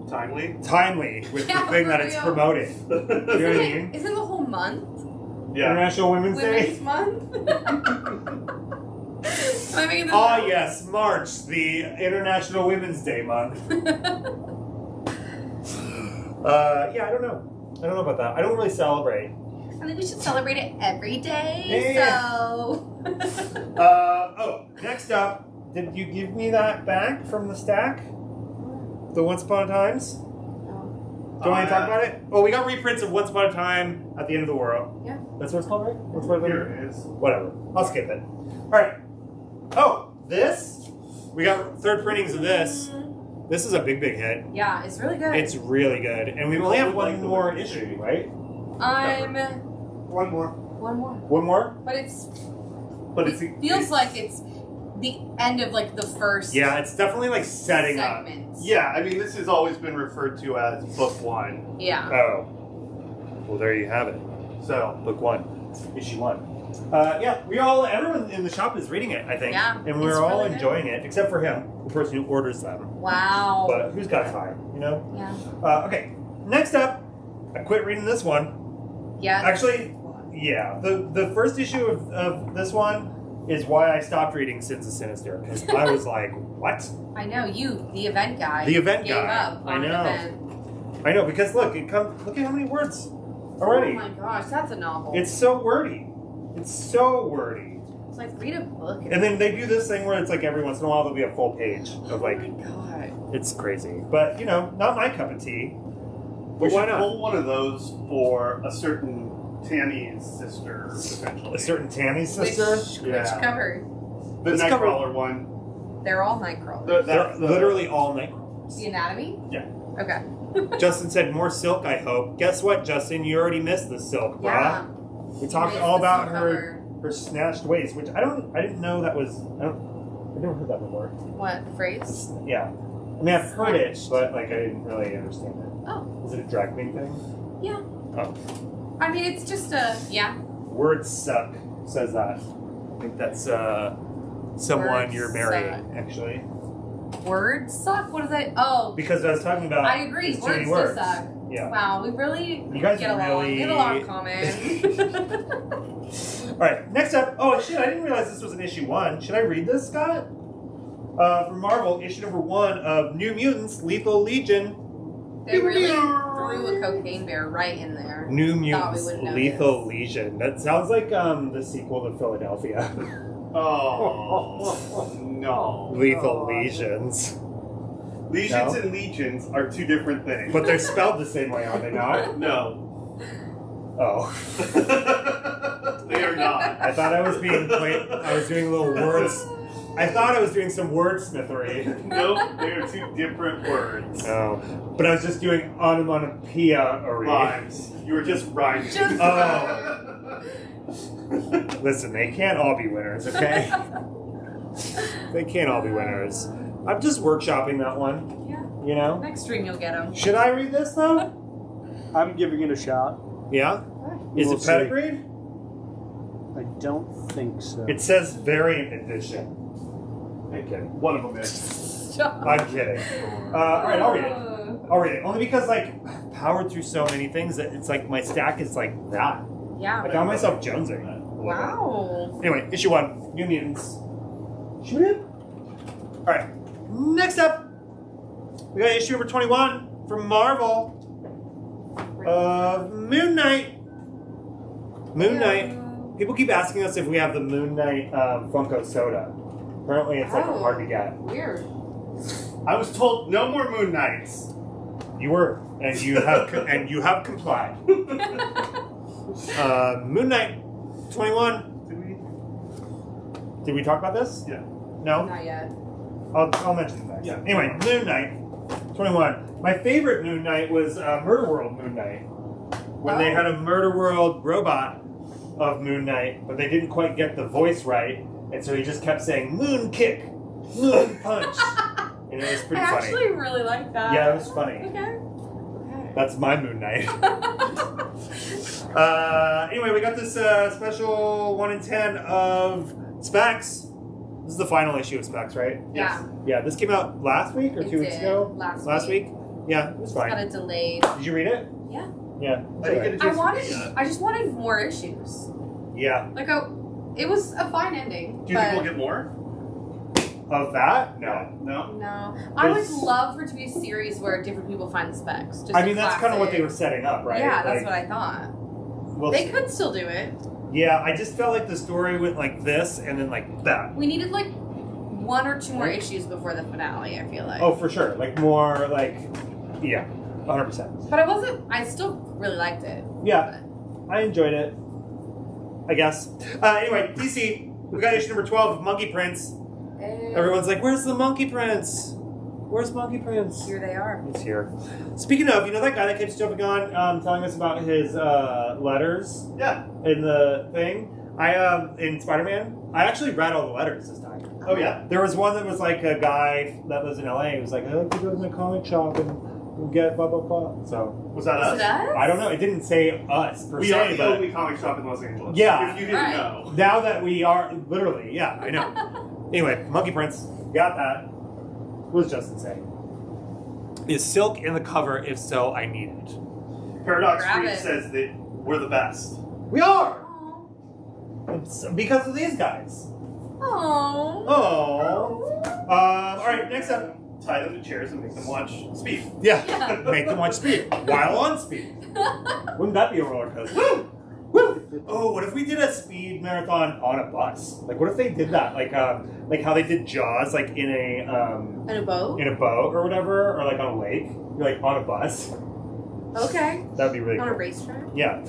Timely? timely with Yeah, the thing for that it's real. promoting. You know what I mean? Isn't the whole month Yeah. International Women's Women's Day. Month? Am I making this Ah, up? yes, March, the International Women's Day month. Yeah, I don't know. I don't know about that. I don't really celebrate. I think we should celebrate it every day. Yeah. So. Oh, next up, did you give me that back from the stack? The Once Upon a Times? Do you want to talk about it? Oh, we got reprints of Once Upon a Time at the End of the World. Yeah. That's what it's called, right? Once Upon a Time? Here it is. Whatever. I'll skip it. Alright. Oh, this? We got third printings of this. This is a big hit. Yeah, it's really good. It's really good. And we only have one more issue, right? One more. One more. One more? But it's. But it's feels like it's the end of like the first. Yeah, it's definitely like setting up. segment. Yeah, I mean, this has always been referred to as Book 1. Yeah. Oh. Well, there you have it. So, Book 1. Issue 1. Yeah, everyone in the shop is reading it, I think. Yeah, And we're it's all really good. enjoying it, except for him, the person who orders them. Wow. But who's got time, you know? Yeah. Okay, next up, I quit reading this one. Yeah. Actually, yeah, the first issue of this one is why I stopped reading Sins of Sinister, because I was like, what? I know you, the event guy. The event gave guy. up I on know. an event. I know, because look, look at how many words already. Oh my gosh, that's a novel. It's so wordy. It's so wordy. It's like read a book. And then they do this thing where it's like every once in a while there'll be a full page of like, Oh my god. it's crazy. But, you know, not my cup of tea. we But why should not? pull one of those for a certain Tammy's sister, potentially. A certain Tammy Which, sister? which Yeah. cover? The This cover- Nightcrawler one. They're all Nightcrawlers. They're literally all Nightcrawlers. The Anatomy? Yeah. Okay. Justin said, more silk, I hope. Guess what, Justin? You already missed the silk, bruh. Yeah. We talked Missed all the about silk her snatched waist, which I didn't know that was, I've never heard that before. What, the phrase? Yeah. I mean, I've heard it, but like I didn't really understand it. Oh. Is it a drag queen thing? Yeah. Oh. I mean, it's just a, yeah. Words suck, says that. I think that's someone Words you're marrying, suck. actually. Words suck? What is that? Oh. Because I was talking about. I agree. it's too many Words do words. suck. Yeah. Wow, we really You guys get are along. really- We get along, common. All right, next up. Oh shit! I didn't realize this was an issue 1. Should I read this, Scott? From Marvel, issue number 1 of New Mutants: Lethal Legion. They really threw a cocaine bear right in there. New Thought we Mutants: wouldn't know Lethal this. Legion. That sounds like the sequel to Philadelphia. Oh, no. Lethal Legions. Legions No? and legions are two different things. But they're spelled the same way, are they not? No. Oh. They are not. I thought I was being played. I was doing little I thought I was doing some wordsmithery. Nope, they are two different words. Oh, but I was just doing onomatopoeia. Rhymes. You were just rhyming. Just Oh. Listen, they can't all be winners, okay? They can't all be winners. I'm just workshopping that one, Yeah. you know? Next stream you'll get them. Should I read this, though? I'm giving it a shot. Yeah? Is We'll it see. pedigreed? I don't think so. It says variant edition. I'm kidding. One of them is. I'm kidding. Alright, I'll read it. I'll read it. Only because, like, I've powered through so many things that it's like my stack is like that. Yeah. I found myself jonesing. Wow. Anyway, issue 1, New Mutants. Shoot it. Alright, next up, we got issue number 21 from Marvel. Moon Knight. Moon Knight. People keep asking us if we have the Moon Knight Funko soda. Apparently it's like Oh. hard to get. Weird. I was told no more Moon Knights. You were, and you have and you have complied. Moon Knight 21. Did we talk about this? Yeah. No? Not yet. I'll mention it next. Yeah. Anyway, Moon Knight 21. My favorite Moon Knight was Murder World Moon Knight. When they had a Murder World robot of Moon Knight, but they didn't quite get the voice right, and so he just kept saying Moon Kick, Moon Punch. And it was pretty I funny. actually really like that. Yeah, it was funny. Okay. That's my Moon Knight. Anyway, we got this special 1 in 10 of Specs. This is the final issue of Specs, right? Yeah. Yeah, this came out last week or It 2 weeks did. ago? Last week? Yeah, it was fine. Kind of delayed. Did you read it? Yeah. Yeah. I didn't get a chance to read it. I just wanted more issues. Yeah. Like it was a fine ending. Do you but think we'll get more? Of that? No. No? No, I would There's- love for it to be a series where different people find the specs. Just I a mean, that's kind of what they were classic. setting up, right? Yeah, that's Like, what I thought. we'll They see. could still do it. Yeah, I just felt like the story went like this and then like that. We needed like 1 or 2 more issues before the finale. I feel like. Oh, for sure. Like more like, yeah, 100%. But I still really liked it. Yeah, I enjoyed it. I guess. Anyway, DC, we got issue number 12 of Monkey Prince. Everyone's like, where's the Monkey Prince? Where's Monkey Prince? Here they are. He's here. Speaking of, you know that guy that keeps jumping on, telling us about his letters Yeah. in the thing? In Spider-Man, I actually read all the letters this time. Oh, yeah? There was one that was like a guy that lives in LA. He was like, I like to go to my comic shop and get blah, blah, blah. So, Was that us? Was it us? I don't know. It didn't say us per We are se, the but only comic shop in Los Angeles. Yeah. If you didn't Right. know. now that we are, literally, yeah, I know. Anyway, Monkey Prince, got that. What was Justin saying? Is silk in the cover? If so, I need it. Paradox Grab Street it. says that we're the best. We are! Aw. It's because of these guys. Aw. Oh. Alright, next up. Tie them to chairs and make them watch Speed. Yeah, Yeah. make them watch Speed while on Speed. Wouldn't that be a roller coaster? Woo! Woo! Oh, what if we did a Speed marathon on a bus? Like, what if they did that? Like how they did Jaws, like in a In a boat? boat or whatever, or like on a lake. You're like on a bus. Okay. That'd be really On a cool. racetrack? Yeah.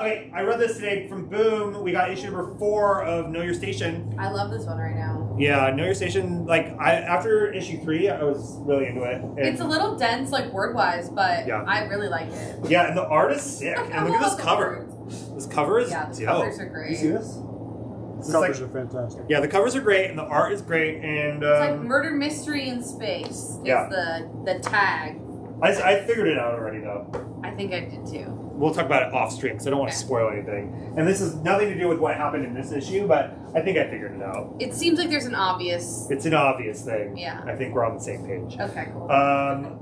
Okay, I read this today from Boom. We got issue number 4 of Know Your Station. I love this one right now. Yeah, Know Your Station. Like, after issue 3, I was really into it. And, It's a little dense, like word-wise, but Yeah. I really like it. yeah, and the art is sick. And look at this love the cover. words. This cover is Yeah, the dope. covers are great. You see this? The This is covers like, are fantastic. yeah, the covers are great, and the art is great, and It's like murder mystery in space is Yeah. the tag. I figured it out already, though. I think I did too. We'll talk about it off stream, because I don't want to Okay. spoil anything. And this has nothing to do with what happened in this issue, but I think I figured it out. It seems like there's an obvious. It's an obvious thing. Yeah. I think we're on the same page. Okay, cool.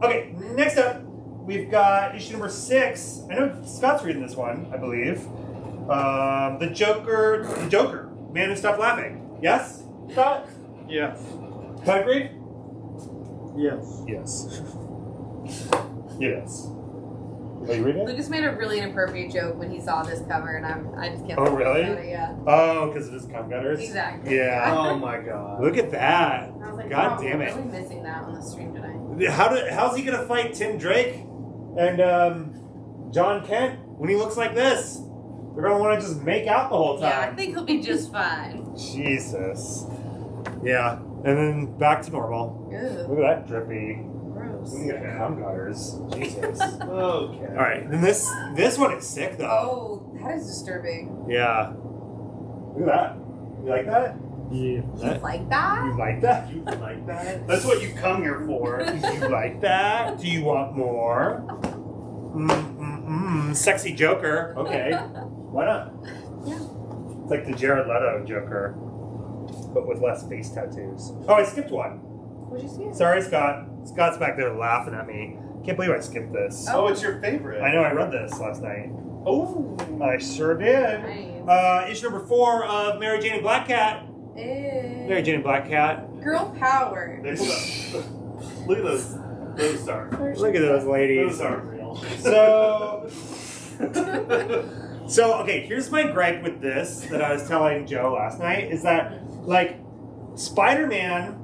Okay, next up, we've got issue number 6. I know Scott's reading this one, I believe. The Joker, Man Who Stopped Laughing. Yes, Scott? Yeah. Agreed? Yes. Yes. Yes. Are you reading it? Lucas made a really inappropriate joke when he saw this cover, and I just can't. Oh, stop really? about it, yeah. Oh, because it is cum gutters? Exactly. Yeah. Oh my god. Look at that. I was like, God wow, damn we're it. really missing that on the stream tonight. How's he gonna fight Tim Drake and John Kent when he looks like this? They're gonna want to just make out the whole Yeah, I time. think he'll be just fine. Jesus. Yeah. And then back to normal. Ew. Look at that drippy. Gross. We got cum gutters. Jesus. Okay. All right. Then this one is sick though. Oh, that is disturbing. Yeah. Look at that. You like that? Yeah. You like that? You like that? You like that? That's what you come here for. You like that? Do you want more? Sexy Joker. Okay. Why not? Yeah. It's like the Jared Leto Joker, but with less face tattoos. Oh, I skipped one. What'd you see? Sorry, Scott. Scott's back there laughing at me. Can't believe I skipped this. Oh, it's your favorite. I know, I read this last night. Oh. I sure did. Nice. Issue number 4 of Mary Jane and Black Cat. Mary Jane and Black Cat. Girl power. Look at those. Those stars. Look at those ladies. Those aren't real. So, okay, here's my gripe with this that I was telling Joe last night is that, like, Spider-Man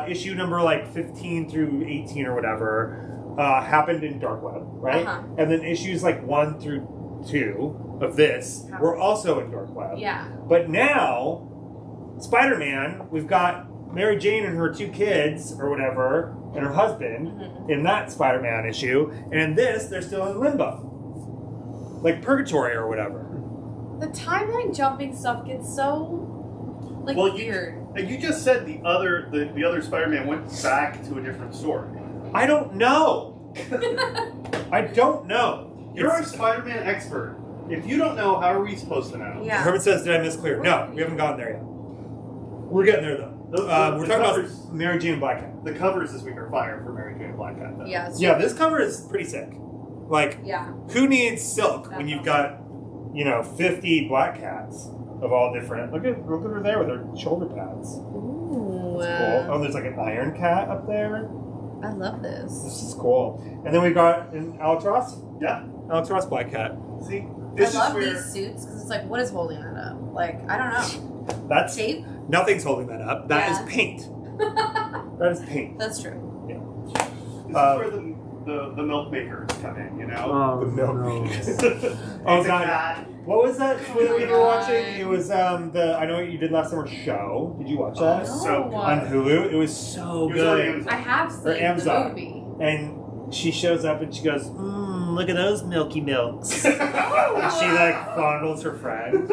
issue number, like, 15 through 18 or whatever happened in Dark Web, right? Uh-huh. And then issues, like, 1 through 2 of this were also in Dark Web. Yeah. But now, Spider-Man, we've got Mary Jane and her 2 kids or whatever, and her husband in that Spider-Man issue, and in this, they're still in limbo. Like purgatory or whatever. The timeline jumping stuff gets so weird. You just said the other Spider-Man went back to a different story. I don't know. I don't know. You're our Spider-Man expert. If you don't know, how are we supposed to know? Yeah. Herman says, did I miss clear? No, we haven't gotten there yet. We're getting there though. We're talking about Mary Jane and Black Cat. The covers this week are fire for Mary Jane and Black Cat. Though. Yeah. Yeah, this cover is pretty sick. Like, who needs silk when you've got, 50 black cats of all different. Look at her there with her shoulder pads. Ooh. That's cool. Oh, there's like an iron cat up there. I love this. This is cool. And then we got an Alex Ross. Yeah. Alex Ross black cat. See, I love these suits because it's like, what is holding that up? Like, I don't know. That's tape. Nothing's holding that up. That is paint. That is paint. That's true. Yeah. This is where the milk makers come in, you know? The milk no. makers. Oh, God. What was that movie we were watching? It was the I Know What You Did Last Summer show. Did you watch that? So good. On Hulu. It was so It was on good. Amazon. I have Or seen Amazon. the movie. And she shows up and she goes, look at those milky milks. And she like fondles her friend.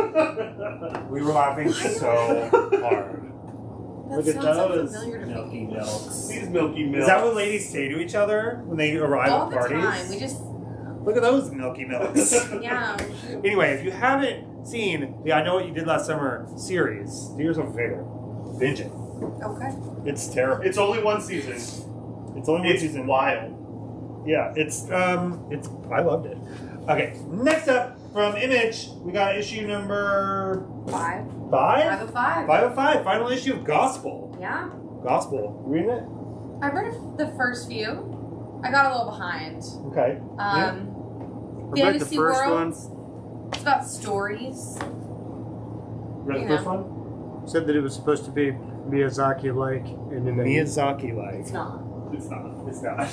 We were laughing so hard. That Look at sounds so those familiar to milky me. milks. These milky milks. Is that what ladies say to each other when they arrive All at the parties? time. We just, Look at those milky milks. yeah. Anyway, if you haven't seen the I Know What You Did Last Summer series, do yourself a favor. Binge it. Okay. It's terrible. It's only one season. It's only one It's season. wild. Yeah, it's I loved it. Okay, next up from Image, we got issue number 5. 5? 5 of 5. 505, final issue of Gospel. Yeah. Gospel. You reading it? I read the first few. I got a little behind. Okay. I read the Fantasy first World. It's about stories. Read the You first know. one? Said that it was supposed to be Miyazaki-like, and then Miyazaki-like. It's not. It's not. It's not.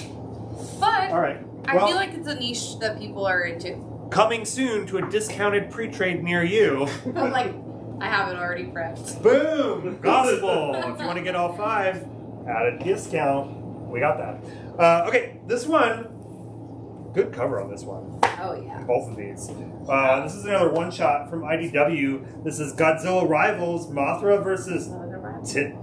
But All right. I Well, feel like it's a niche that people are into. coming soon to a discounted pre-trade near you. I'm like, I have it already prepped. Boom! Gospel! If you want to get all 5 at a discount, we got that. Okay, this one, good cover on this one. Oh, yeah. Both of these. This is another one-shot from IDW. This is Godzilla Rivals, Mothra versus Tit.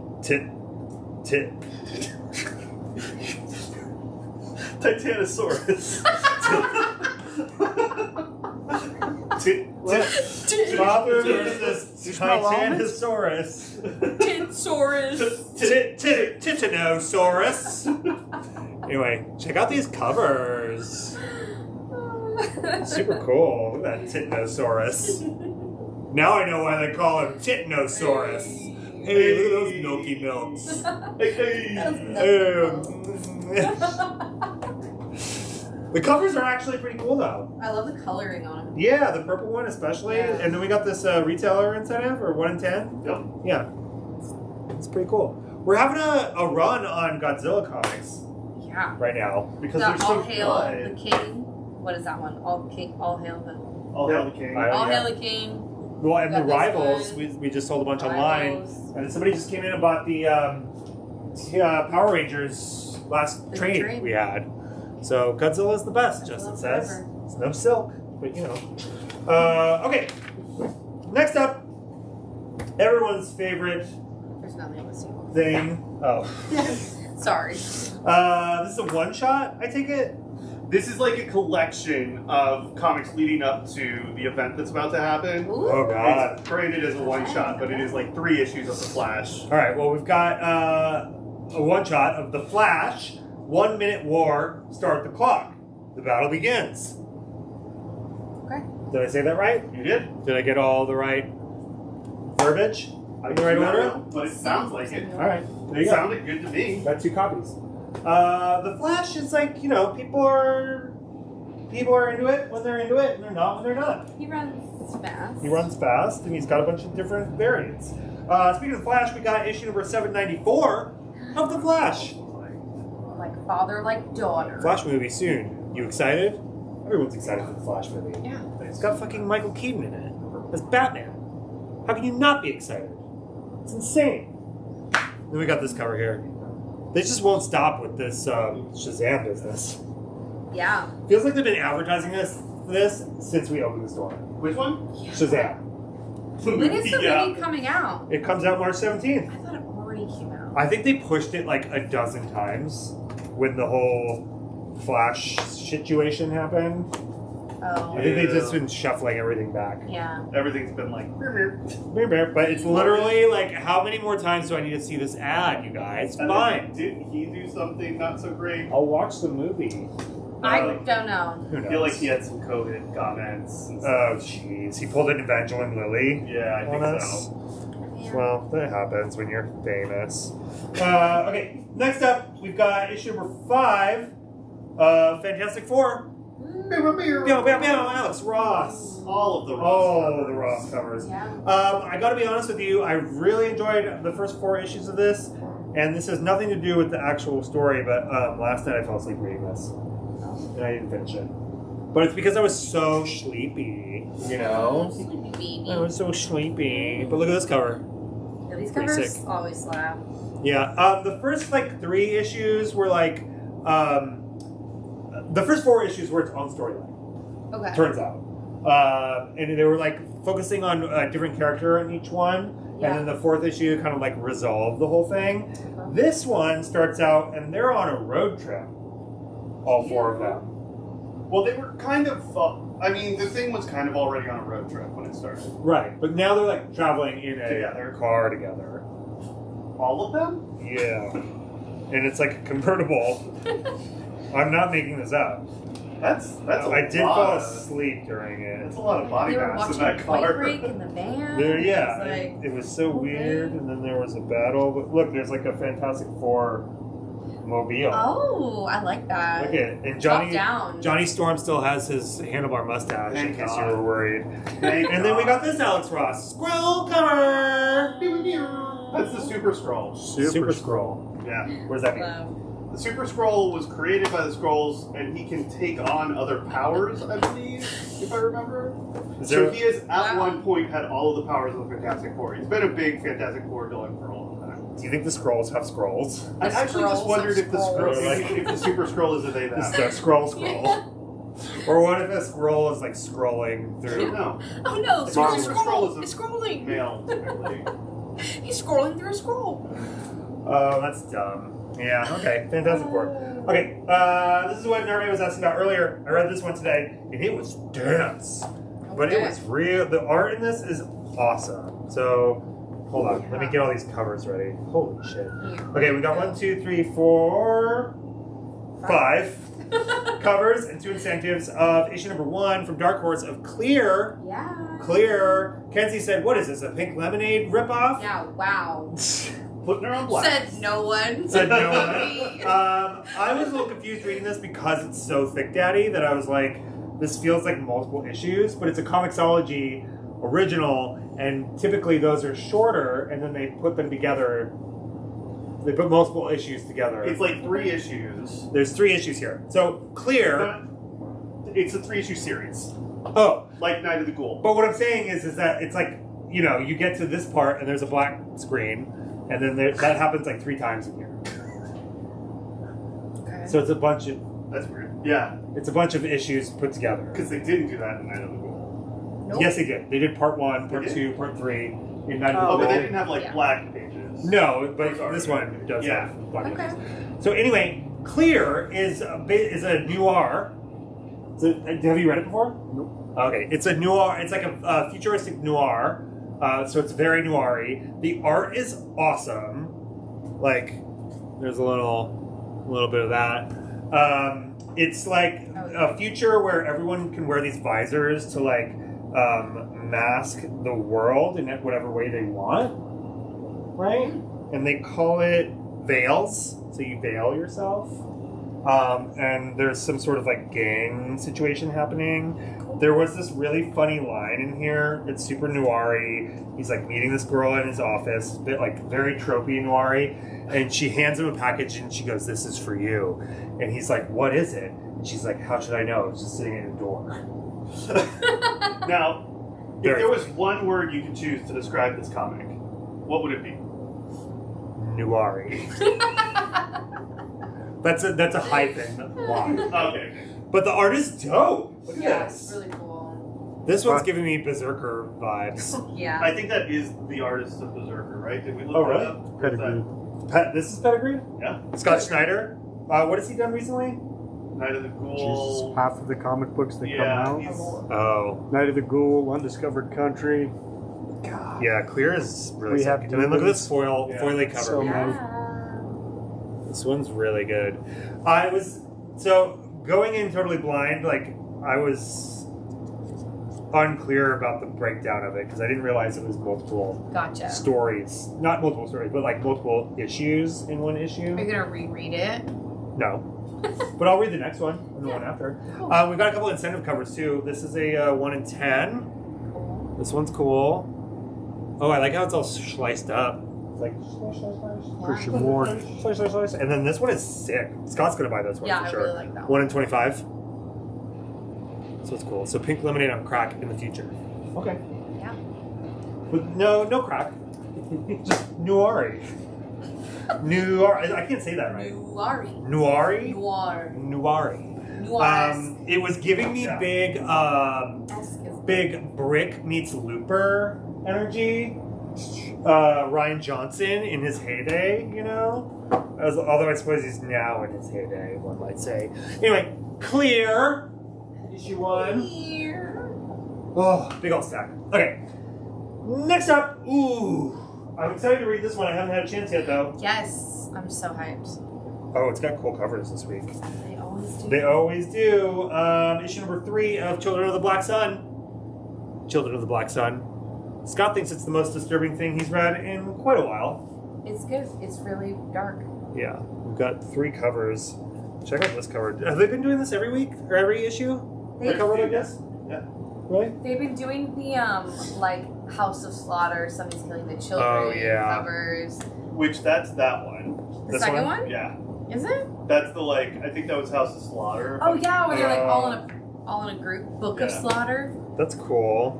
Titanosaurus. Mothra versus Titanosaurus. Titsaurus. Titanosaurus. Anyway, check out these covers. Super cool. Look at that Titanosaurus. Now I know why they call him Titanosaurus. Hey, look at those milky milks. The covers are actually pretty cool though. I love the coloring on them. Yeah, the purple one especially. Yeah. And then we got this retailer incentive, or 1 in 10. Yep. Yeah. It's pretty cool. We're having a run on Godzilla comics Yeah. right now because The they're so All Hail good. the King. What is that one? All Hail the All hail the king. I- All yeah. Hail the King. Well, and the Got this Rivals, one. we just sold a bunch Rivals. online. And somebody just came in and bought the Power Rangers last The trade trade. we had. So Godzilla is the best, Justin Godzilla says. forever. It's no silk, but you know. Okay, next up, everyone's favorite There's nothing on the sequel. thing. Oh. Sorry. This is a one-shot, I take it? This is like a collection of comics leading up to the event that's about to happen. Ooh. Oh, God. It's branded as a one-shot, but it is like 3 issues of The Flash. All right, well, we've got a one-shot of The Flash, 1 minute war, start the clock. The battle begins. Okay. Did I say that right? You did? Did I get all the right verbiage? I In the right do not order? know, but it sounds like it. All right, there It you go. sounded good to me. Got 2 copies. The Flash is like, you know, people are into it when they're into it, and they're not when they're not. He runs fast. He runs fast, and he's got a bunch of different variants. Speaking of Flash, we got issue number 794 of The Flash. Like father, like daughter. Flash movie soon. You excited? Everyone's excited for the Flash movie. Yeah. It's got fucking Michael Keaton in it as Batman. How can you not be excited? It's insane. Then we got this cover here. They just won't stop with this Shazam business. Yeah. Feels like they've been advertising this since we opened the store. Which one? Shazam. When is the Yeah. movie coming out? It comes out March 17th. I thought it already came out. I think they pushed it like a dozen times when the whole Flash situation happened. Oh. I think they've Yeah. just been shuffling everything back. Yeah. Everything's been like, But it's literally like, how many more times do I need to see this ad, you guys? and Fine. then didn't he do something not so great? I'll watch the movie. I don't know. Who I knows? feel like he had some COVID comments. And stuff. Oh, jeez. He pulled an Evangeline Lilly Yeah, I on think us. so. Yeah. Well, that happens when you're famous. Okay, next up, we've got issue number 5 of Fantastic Four. Meow, meow, meow, Alex Ross. All of the Oh, the Ross covers. Yeah. I gotta be honest with you, I really enjoyed the first 4 issues of this, and this has nothing to do with the actual story, but last night I fell asleep reading this, and I didn't finish it. But it's because I was so sleepy, you know? Sleepy baby. I was so sleepy. But look at this cover. Yeah, these pretty covers sick. always slap. Yeah, the first like 3 issues were like, the first 4 issues were its own storyline. Okay. Turns out. And they were like focusing on a different character in each one. Yeah. And then the 4th issue kind of like resolved the whole thing. This one starts out and they're on a road trip. All 4 of them. Well, they were kind of. I mean, the thing was kind of already on a road trip when it started. Right. But now they're like traveling in a Together. car together. All of them? Yeah. And it's like a convertible. I'm not making this up. That's a I did lot fall of- asleep during That's it. a lot of body They were mass in watching that a Point car. Break in the van. There, yeah, It's like, it was so okay. weird, and then there was a battle. But look, there's like a Fantastic Four mobile. oh, I like that. Look at it. And Top down. Johnny Storm still has his handlebar mustache, in Thank case God. you were worried. Thank And then we God. got this Alex Ross Squirrel cover. That's the Super Scroll. Super Scroll. Yeah. What does that mean? Love. The Super Scroll was created by the Scrolls, and he can take on other powers, I believe, if I remember. Is So there- he has, at Wow. one point, had all of the powers of the Fantastic Four. He's been a big Fantastic Four villain for a long time. do you think the Scrolls have scrolls? I actually just Skrulls wondered have if the Scroll, Skrulls. if the Super Scroll is a they It's them. the Scroll. Or what if a scroll is like scrolling through? No, Oh no, The there's a Super Scroll is a It's scrolling. male typically. He's scrolling through a scroll. Oh, that's dumb. Yeah, okay. Fantastic Four. Okay, this is what Narvey was asking about earlier. I read this one today, and it was dense. But it Okay. was real. The art in this is awesome. So, hold on. Let me get all these covers ready. Holy shit. Okay, we got 1, 2, 3, 4, 5 covers and 2 incentives of issue number 1 from Dark Horse of Clear. Yeah. Clear. Kenzie said, what is this, a Pink Lemonade ripoff? Yeah, wow. Putting her on blast. Said no one. Said no one. I was a little confused reading this because it's so thick, Daddy, that I was like, this feels like multiple issues, but it's a Comixology original, and typically those are shorter, and then they put them together. They put multiple issues together. It's like 3 issues. There's 3 issues here. So, Clear. But it's a 3-issue series. Oh, Like Night of the Ghoul. but what I'm saying is that it's like, you know, you get to this part and there's a black screen, and then that happens like 3 times in here. Okay. So it's a bunch of That's weird. Yeah, it's a bunch of issues put together. because they didn't do that in Night of the Ghoul. Nope. Yes, they did. They did part 1, part They did? 2, part 3 in Night of the Oh, but they Ghoul. didn't have like Yeah. black pages. No, but Sorry. this one does Yeah. have black Okay. pages. So anyway, Clear is a noir. Have you read it before? Nope. Okay, it's a noir. It's like a futuristic noir. So it's very noir-y. The art is awesome. Like, there's a little bit of that. It's like a future where everyone can wear these visors to like mask the world in whatever way they want, right? And they call it veils. So you veil yourself. And there's some sort of like gang situation happening. There was this really funny line in here. It's super noir-y. He's like meeting this girl in his office, a bit like very tropey noir-y. And she hands him a package and she goes, "This is for you." And he's like, "What is it?" And she's like, "How should I know? It's just sitting at a door." Now, if Very there was one word you could choose to describe this comic, what would it be? Noir-y. That's a hyphen. Why? Okay. But the art is dope. Look at Yeah, this. it's really cool. This one's giving me Berserker vibes. Yeah. I think that is the artist of Berserker, right? Did we look Oh, that really? up? Or is Pedigree. This is Pedigree? Yeah. Scott Schneider. What has he done recently? that Night of the Jesus, Ghoul. half of the comic books that Yeah, come he's, out. Oh, Night of the Ghoul, Undiscovered Country. God. Yeah, Clear is really We sick. have And then look at this demons. Yeah. foily cover. So Yeah. This one's really good. Going in totally blind, like I was unclear about the breakdown of it because I didn't realize it was multiple Gotcha. stories. Not multiple stories, but like multiple issues in one issue. Are you gonna reread it? No. But I'll read the next one and the one after. Cool. We've got a couple incentive covers too. This is a 1 in 10. Cool. This one's cool. Oh, I like how it's all sliced up. It's like Christian Moore. slice. And then this one is sick. Scott's gonna buy this one Yeah, for I sure. really like that 1 in 25. So it's cool. So pink lemonade on crack in the future. Okay. Yeah. But no crack. Just noir. Noir. I can't say that right. Noir. Noir. Noir. Noir. Noir. It was giving me Yeah. big Brick meets Looper energy. Ryan Johnson in his heyday, you know? Although I suppose he's now in his heyday, one might say. Anyway, Clear. Issue 1. Here. Oh, big old stack. Okay. Next up. Ooh. I'm excited to read this one. I haven't had a chance yet, though. Yes, I'm so hyped. Oh, it's got cool covers this week. They always do. They always do. Issue number 3 of Children of the Black Sun. Children of the Black Sun. Scott thinks it's the most disturbing thing he's read in quite a while. It's good. It's really dark. Yeah, we've got 3 covers. Check out this cover. Have they been doing this every week or every issue? A cover like this? Yeah. Really? They've been doing the like House of Slaughter, Somebody's Killing the Children Oh, yeah. covers. Which, that's that one. The This second one? one? Yeah. Is it? That's the, like, I think that was House of Slaughter. Oh yeah, where they're like Oh. all in a group. Book of Yeah. Slaughter. That's cool.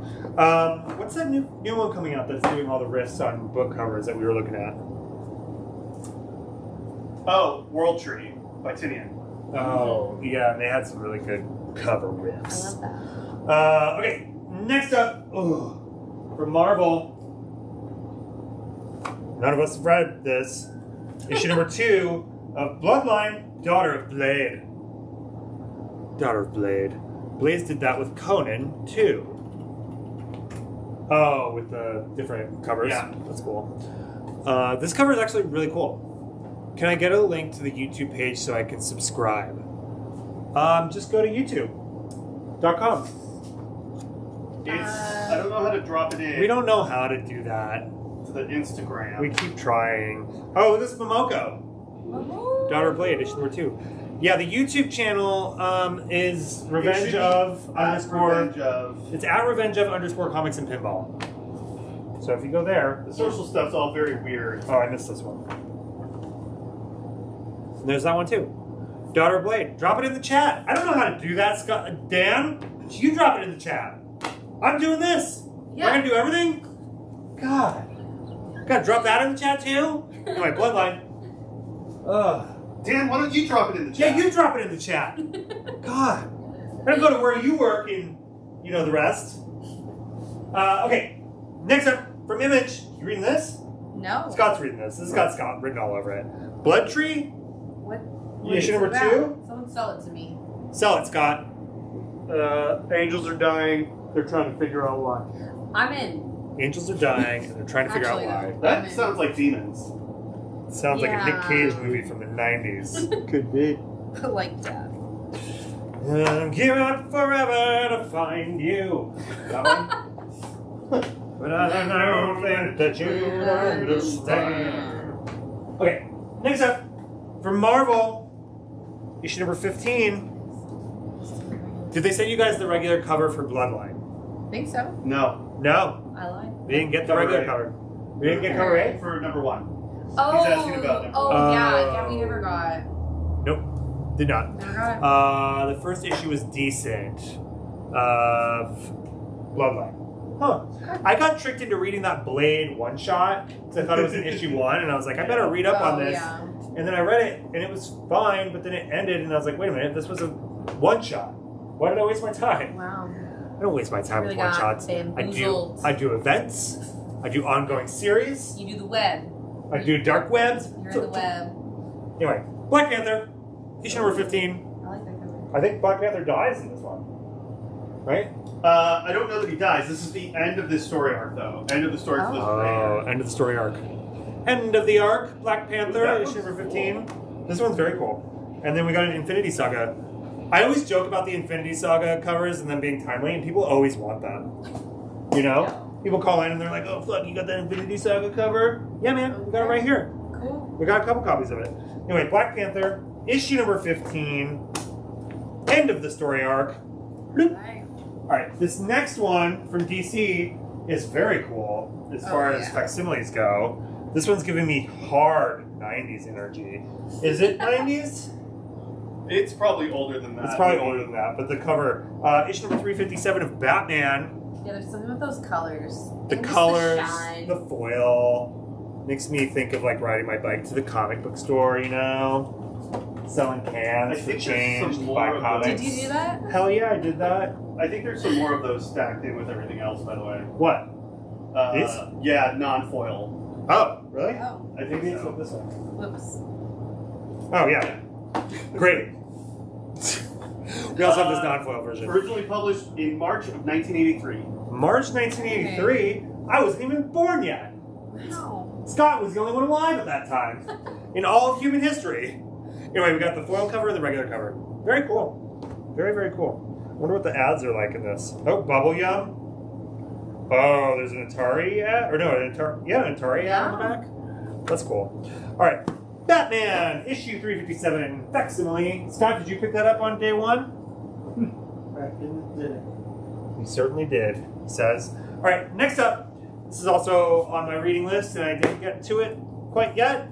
What's that new one coming out that's doing all the riffs on book covers that we were looking at? Oh, World Tree by Tinian. Oh, yeah, and they had some really good cover I riffs. love that. Okay, next up, from Marvel. None of us have read this. Issue number 2 of Bloodline, Daughter of Blade. Daughter of Blade. Blaze did that with Conan, too. Oh, with the different covers? Yeah. That's cool. This cover is actually really cool. Can I get a link to the YouTube page so I can subscribe? Just go to youtube.com. I don't know how to drop it in We don't know how to do that. to the Instagram. We keep trying. Oh, this is Momoko. Daughter of Blade, issue number 2. Yeah, the YouTube channel is Revenge of underscore. Revenge of. It's at Revenge of underscore comics and pinball. So if you go there. The social stuff's all very weird. Oh, I missed this one. And there's that one too. Daughter of Blade. Drop it in the chat. I don't know how to do that, Scott. Dan? You drop it in the chat. I'm doing this. Yeah. I'm gonna do everything. God. Gotta drop that in the chat too? Anyway, bloodline. Ugh. Dan, why don't you drop it in the Yeah, chat? you drop it in the chat. God. I'm gonna go to where you work and you know the rest. Okay. Next up, from Image. You reading this? No. Scott's reading this. This has got Scott written all over it. Blood Tree? What? Issue is it number about? 2? Someone sell it to me. Sell it, Scott. Angels are dying. They're trying to figure out why. I'm in. Angels are dying and they're trying to figure Actually, out why. That sounds like demons. Sounds like a Nick Yeah. Cage movie from the 90s. Could be. Like that. I'm giving forever to find you. That one? But I don't think that you understand. Okay, next up, from Marvel, issue number 15. Did they send you guys the regular cover for Bloodline? Think so. No. No, I lied. we didn't get the Cover regular A. cover. We didn't get cover A? For number 1. Oh. He's asking about number Oh one. yeah, we never got. Nope, did not. Never got. The first issue was decent of Bloodline. Huh. I got tricked into reading that Blade one shot because I thought it was in issue 1, and I was like, I better read up on this. Yeah. And then I read it, and it was fine, but then it ended, and I was like, wait a minute, this was a one shot. Why did I waste my time? Wow. I don't waste my time Really with one got shots. bamboozled. I do events. I do ongoing series. You do the web. I do dark webs. You're in the web. Anyway, Black Panther, issue number 15. I like that cover. I think Black Panther dies in this one. Right? I don't know that he dies. This is the end of this story arc, though. End of the story for this player. End of the story arc. End of the arc, Black Panther, That issue one's number 15. This one's very cool. And then we got an Infinity Saga. I always joke about the Infinity Saga covers and them being timely, and people always want them. You know? Yeah. People call in and they're like, oh, fuck, you got that Infinity Saga cover? Yeah, man, we got it right here. Cool. We got a couple copies of it. Anyway, Black Panther, issue number 15. End of the story arc. Bloop. Right. Alright, this next one from DC is very cool as far as yeah. facsimiles go. This one's giving me hard 90s energy. Is it 90s? It's probably older than that. It's probably older than that, but the cover, issue number 357 of Batman, Yeah, there's something with those colors. the And just colors, shine. the foil, makes me think of like riding my bike to the comic book store, you know? Selling cans I for think there's change some to more buy of those. comics. Did you do that? Hell yeah, I did that. I think there's some more of those stacked in with everything else, by the way. What? These? Yeah, non-foil. Oh, really? Oh, I think Maybe so. it's this one. whoops. Oh, yeah. Great. We also have this non-foil version. Originally published in March of 1983. March 1983, I wasn't even born yet. Wow. Scott was the only one alive at that time in all of human history. Anyway, we got the foil cover and the regular cover. Very cool. Very, very cool. I wonder what the ads are like in this. Oh, Bubble Yum. Oh, there's an Atari ad? Or no, an Atari ad on the back. That's cool. All right. Batman, issue 357, facsimile. Scott, did you pick that up on day 1? He certainly did, he says. All right, next up. This is also on my reading list, and I didn't get to it quite yet.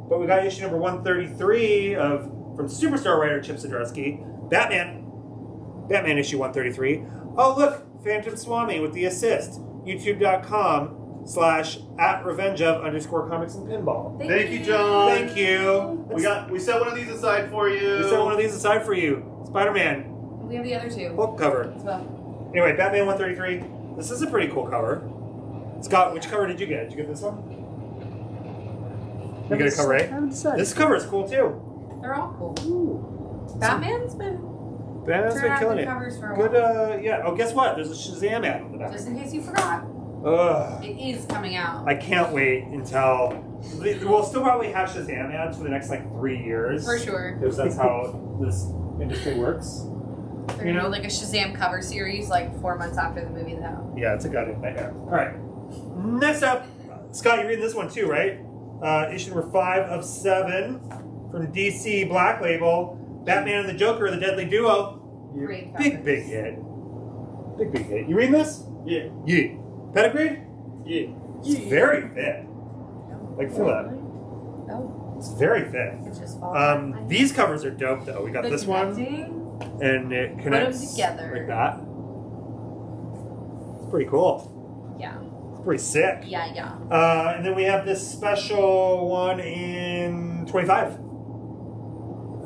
But we got issue number 133 from Superstar writer Chip Zdarsky, Batman. Batman issue 133. Oh, look, Phantom Swami with the assist. YouTube.com/@revengeof_comics and pinball. Thank you, John. Thank you. We set one of these aside for you. We set one of these aside for you. Spider-Man, We have the other two book cover. as well. Anyway, Batman 133. This is a pretty cool cover. Scott, which cover did you get? Did you get this one? You get a cover A? This cover is cool too. They're all cool. Batman's been Batman's been turning out killing good it. covers for a Good, while. yeah. Oh, guess what? There's a Shazam ad on the back. Just in case you forgot, Ugh. it is coming out. I can't wait until... We'll still probably have Shazam ads for the next, 3 years. For sure. Because that's how this industry works. They're gonna do like a Shazam cover series 4 months after the movie's out. Yeah, it's a goddamn nightmare. All right. Next up, Scott, you're reading this one too, right? Issue number 5 of 7 from DC Black Label. Batman and the Joker, the Deadly Duo. Great Big covers. hit. Big hit. You reading this? Yeah. Yeah. Pedigree? Yeah. It's very fit. Feel that. Oh, It's very fit. it's just fall. These covers are dope though. We got The this one, connecting? and it them connects together. like that. It's pretty cool. Yeah. It's pretty sick. Yeah. And then we have this special one in 25.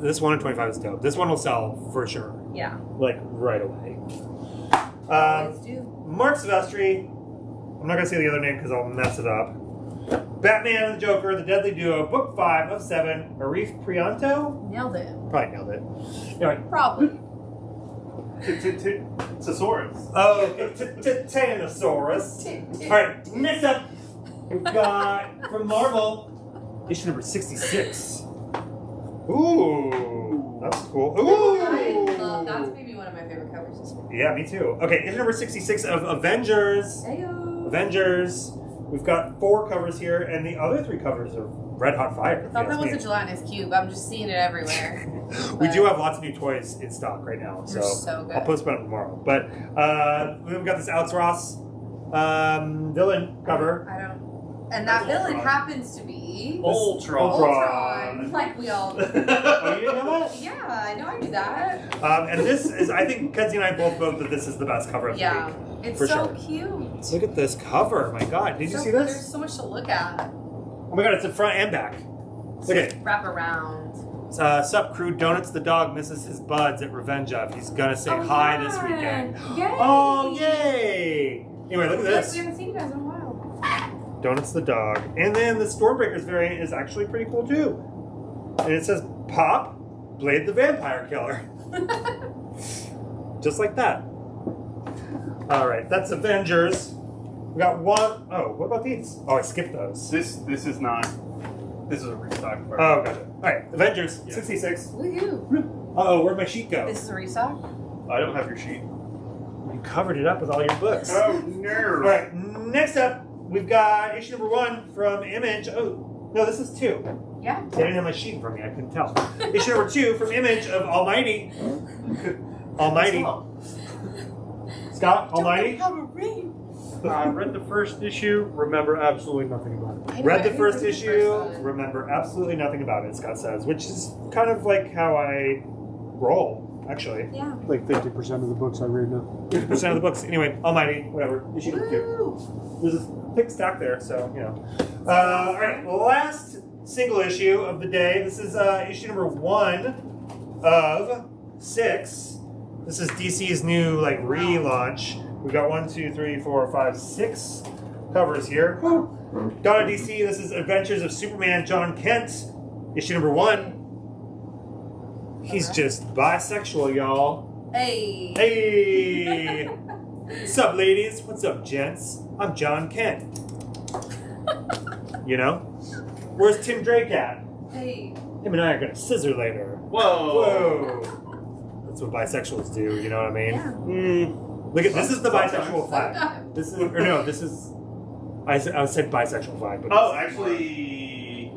This one in 25 is dope. This one will sell for sure. Yeah. Like right away. Always do. Mark Silvestri. I'm not going to say the other name because I'll mess it up. Batman and the Joker, The Deadly Duo, Book 5 of 7. Arif Prianto? Nailed it. Probably nailed it. Anyway. Probably. Thesaurus. Oh, Titanosaurus. Alright, next up, we've got from Marvel, issue number 66. Ooh, that's cool. Ooh! I love, that's maybe one of my favorite covers this week. Yeah, me too. Okay, issue number 66 of Avengers. Heyo. Avengers. We've got 4 covers here, and the other 3 covers are red hot fire. I thought that was a gelatinous cube. I'm just seeing it everywhere. We do have lots of new toys in stock right now, They're so good. I'll post about it tomorrow. But we've got this Alex Ross villain cover. I don't. And that villain happens to be Ultron. Like we all. Oh, you didn't know that? Yeah, I know I knew that. And this is, I think Kenzie and I both vote that this is the best cover of the Yeah, week. it's For so sure. cute. Look at this cover. My God, did you see There's this? so much to look at. Oh my God, it's in front and back. Look at it. Wrap around. Sup, crew. Donuts the dog misses his buds at Revenge of. He's gonna say hi this weekend. Yay! Oh, yay! Anyway, look at this. We haven't seen you guys in a while. Donuts the dog. And then the Stormbreakers variant is actually pretty cool too. And it says Pop, Blade the Vampire Killer. Just like that. Alright, that's Avengers. We got one. Oh, what about these? Oh, I skipped those. This is not. This is a restock. Oh, gotcha. Alright, Avengers, 66. Woohoo! Uh-oh, where'd my sheet go? This is a restock? I don't have your sheet. You covered it up with all your books. Oh no! Alright, next up, we've got issue number 1 from Image. Oh, no, this is 2. Yeah. I didn't have my sheet in front of me, I couldn't tell. Issue number 2 from Image of Almighty. Almighty. Scott, Almighty? Have a ring. I read the first issue, remember absolutely nothing about it. Read the first issue, remember absolutely nothing about it, Scott says, which is kind of like how I roll, actually. Yeah. Like 50% of the books I read now. 50% of the books. Anyway, Almighty, whatever. Issue number 2. Woo! There's a thick stack there, so, you know. Alright, last single issue of the day. This is issue number 1 of 6. This is DC's new, like, relaunch. We've got 1, 2, 3, 4, 5, 6 covers here. Woo. Donna DC, this is Adventures of Superman John Kent, issue number 1. He's just bisexual, y'all. Hey. Hey! What's up, ladies? What's up, gents? I'm John Kent. You know? Where's Tim Drake at? Hey. Him and I are gonna scissor later. Whoa! Whoa! That's what bisexuals do, you know what I mean? Yeah. Look at this is the bisexual flag. Sometimes. This is, or no, this is. I said bisexual flag, but Oh, actually,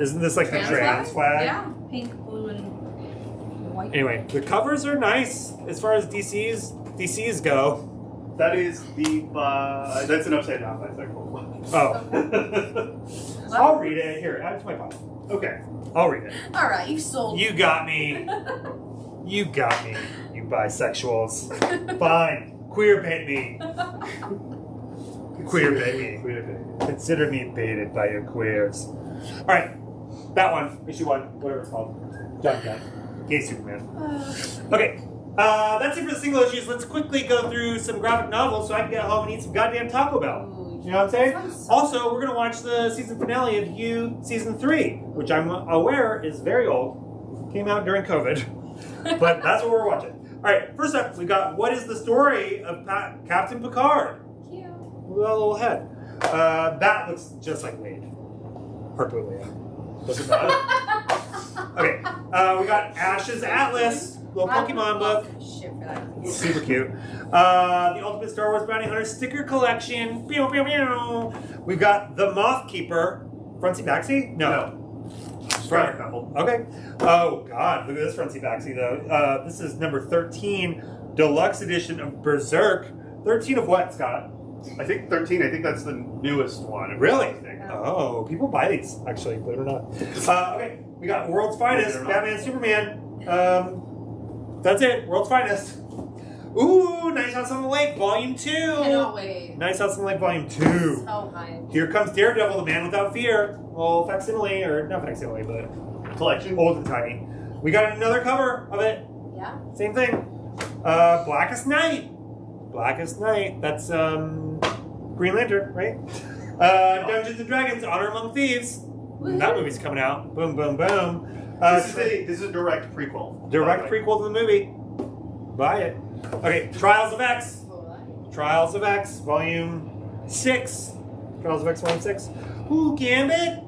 isn't this like the trans flag? Yeah. Pink, blue, and white. Anyway, the covers are nice as far as DCs go. that is the that's an upside down bisexual. Oh, I'll read it. Here, add it to my pocket. Okay. I'll read it. All right, you sold. You got me. You got me, you bisexuals. Fine. Queer bait me. Queer bait me. Consider me baited by your queers. Alright. That one. Issue 1. Whatever it's called. John Kent. Gay Superman. Okay. That's it for the single issues. Let's quickly go through some graphic novels so I can get home and eat some goddamn Taco Bell. You know what I'm saying? Also, we're going to watch the season finale of You Season 3, which I'm aware is very old. Came out during COVID. But that's what we're watching. Alright, first up, we got What is the Story of Captain Picard? Cute. With a little head. That looks just like Wade. Herculean. Does it not? Okay, we got Ash's Atlas, little Pokemon book. Shit for that. Super cute. The Ultimate Star Wars Bounty Hunter sticker collection. Pew, pew, pew. We've got The Moth Keeper. Frontsy Backsy? No. Front couple. Okay. Oh, God. Look at this frontsy backsy, though. This is number 13, deluxe edition of Berserk. 13 of what, Scott? I think 13. I think that's the newest one. if I'm Really? not mistaken. Oh, people buy these, actually, believe it or not. Okay. We got World's Finest, Batman, Superman. That's it. World's Finest. Ooh, Nice House on the Lake, Volume 2. Cannot wait. Nice House on the Lake, Volume 2. So high. Here comes Daredevil, the Man Without Fear. Well, facsimile, or not facsimile, but Collection. old and tiny. We got another cover of it. Yeah. Same thing. Blackest Night. Blackest Night. That's Green Lantern, right? Dungeons and Dragons, Honor Among Thieves. That movie's coming out. Boom, boom, boom. This is a direct prequel. Direct prequel to the movie. Buy it. Okay, Trials of X. Trials of X, Volume 6. Trials of X, Volume 6. Ooh, Gambit.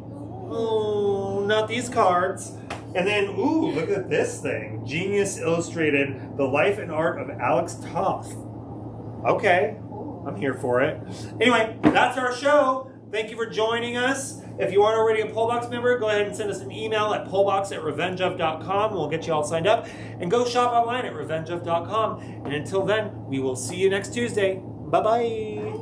Ooh, not these cards. And then, ooh, look at this thing. Genius Illustrated, The Life and Art of Alex Toth. Okay, I'm here for it. Anyway, that's our show. Thank you for joining us. If you aren't already a Pollbox member, go ahead and send us an email at pollbox@revengeof.com. We'll get you all signed up. And go shop online at revengeof.com. And until then, we will see you next Tuesday. Bye-bye.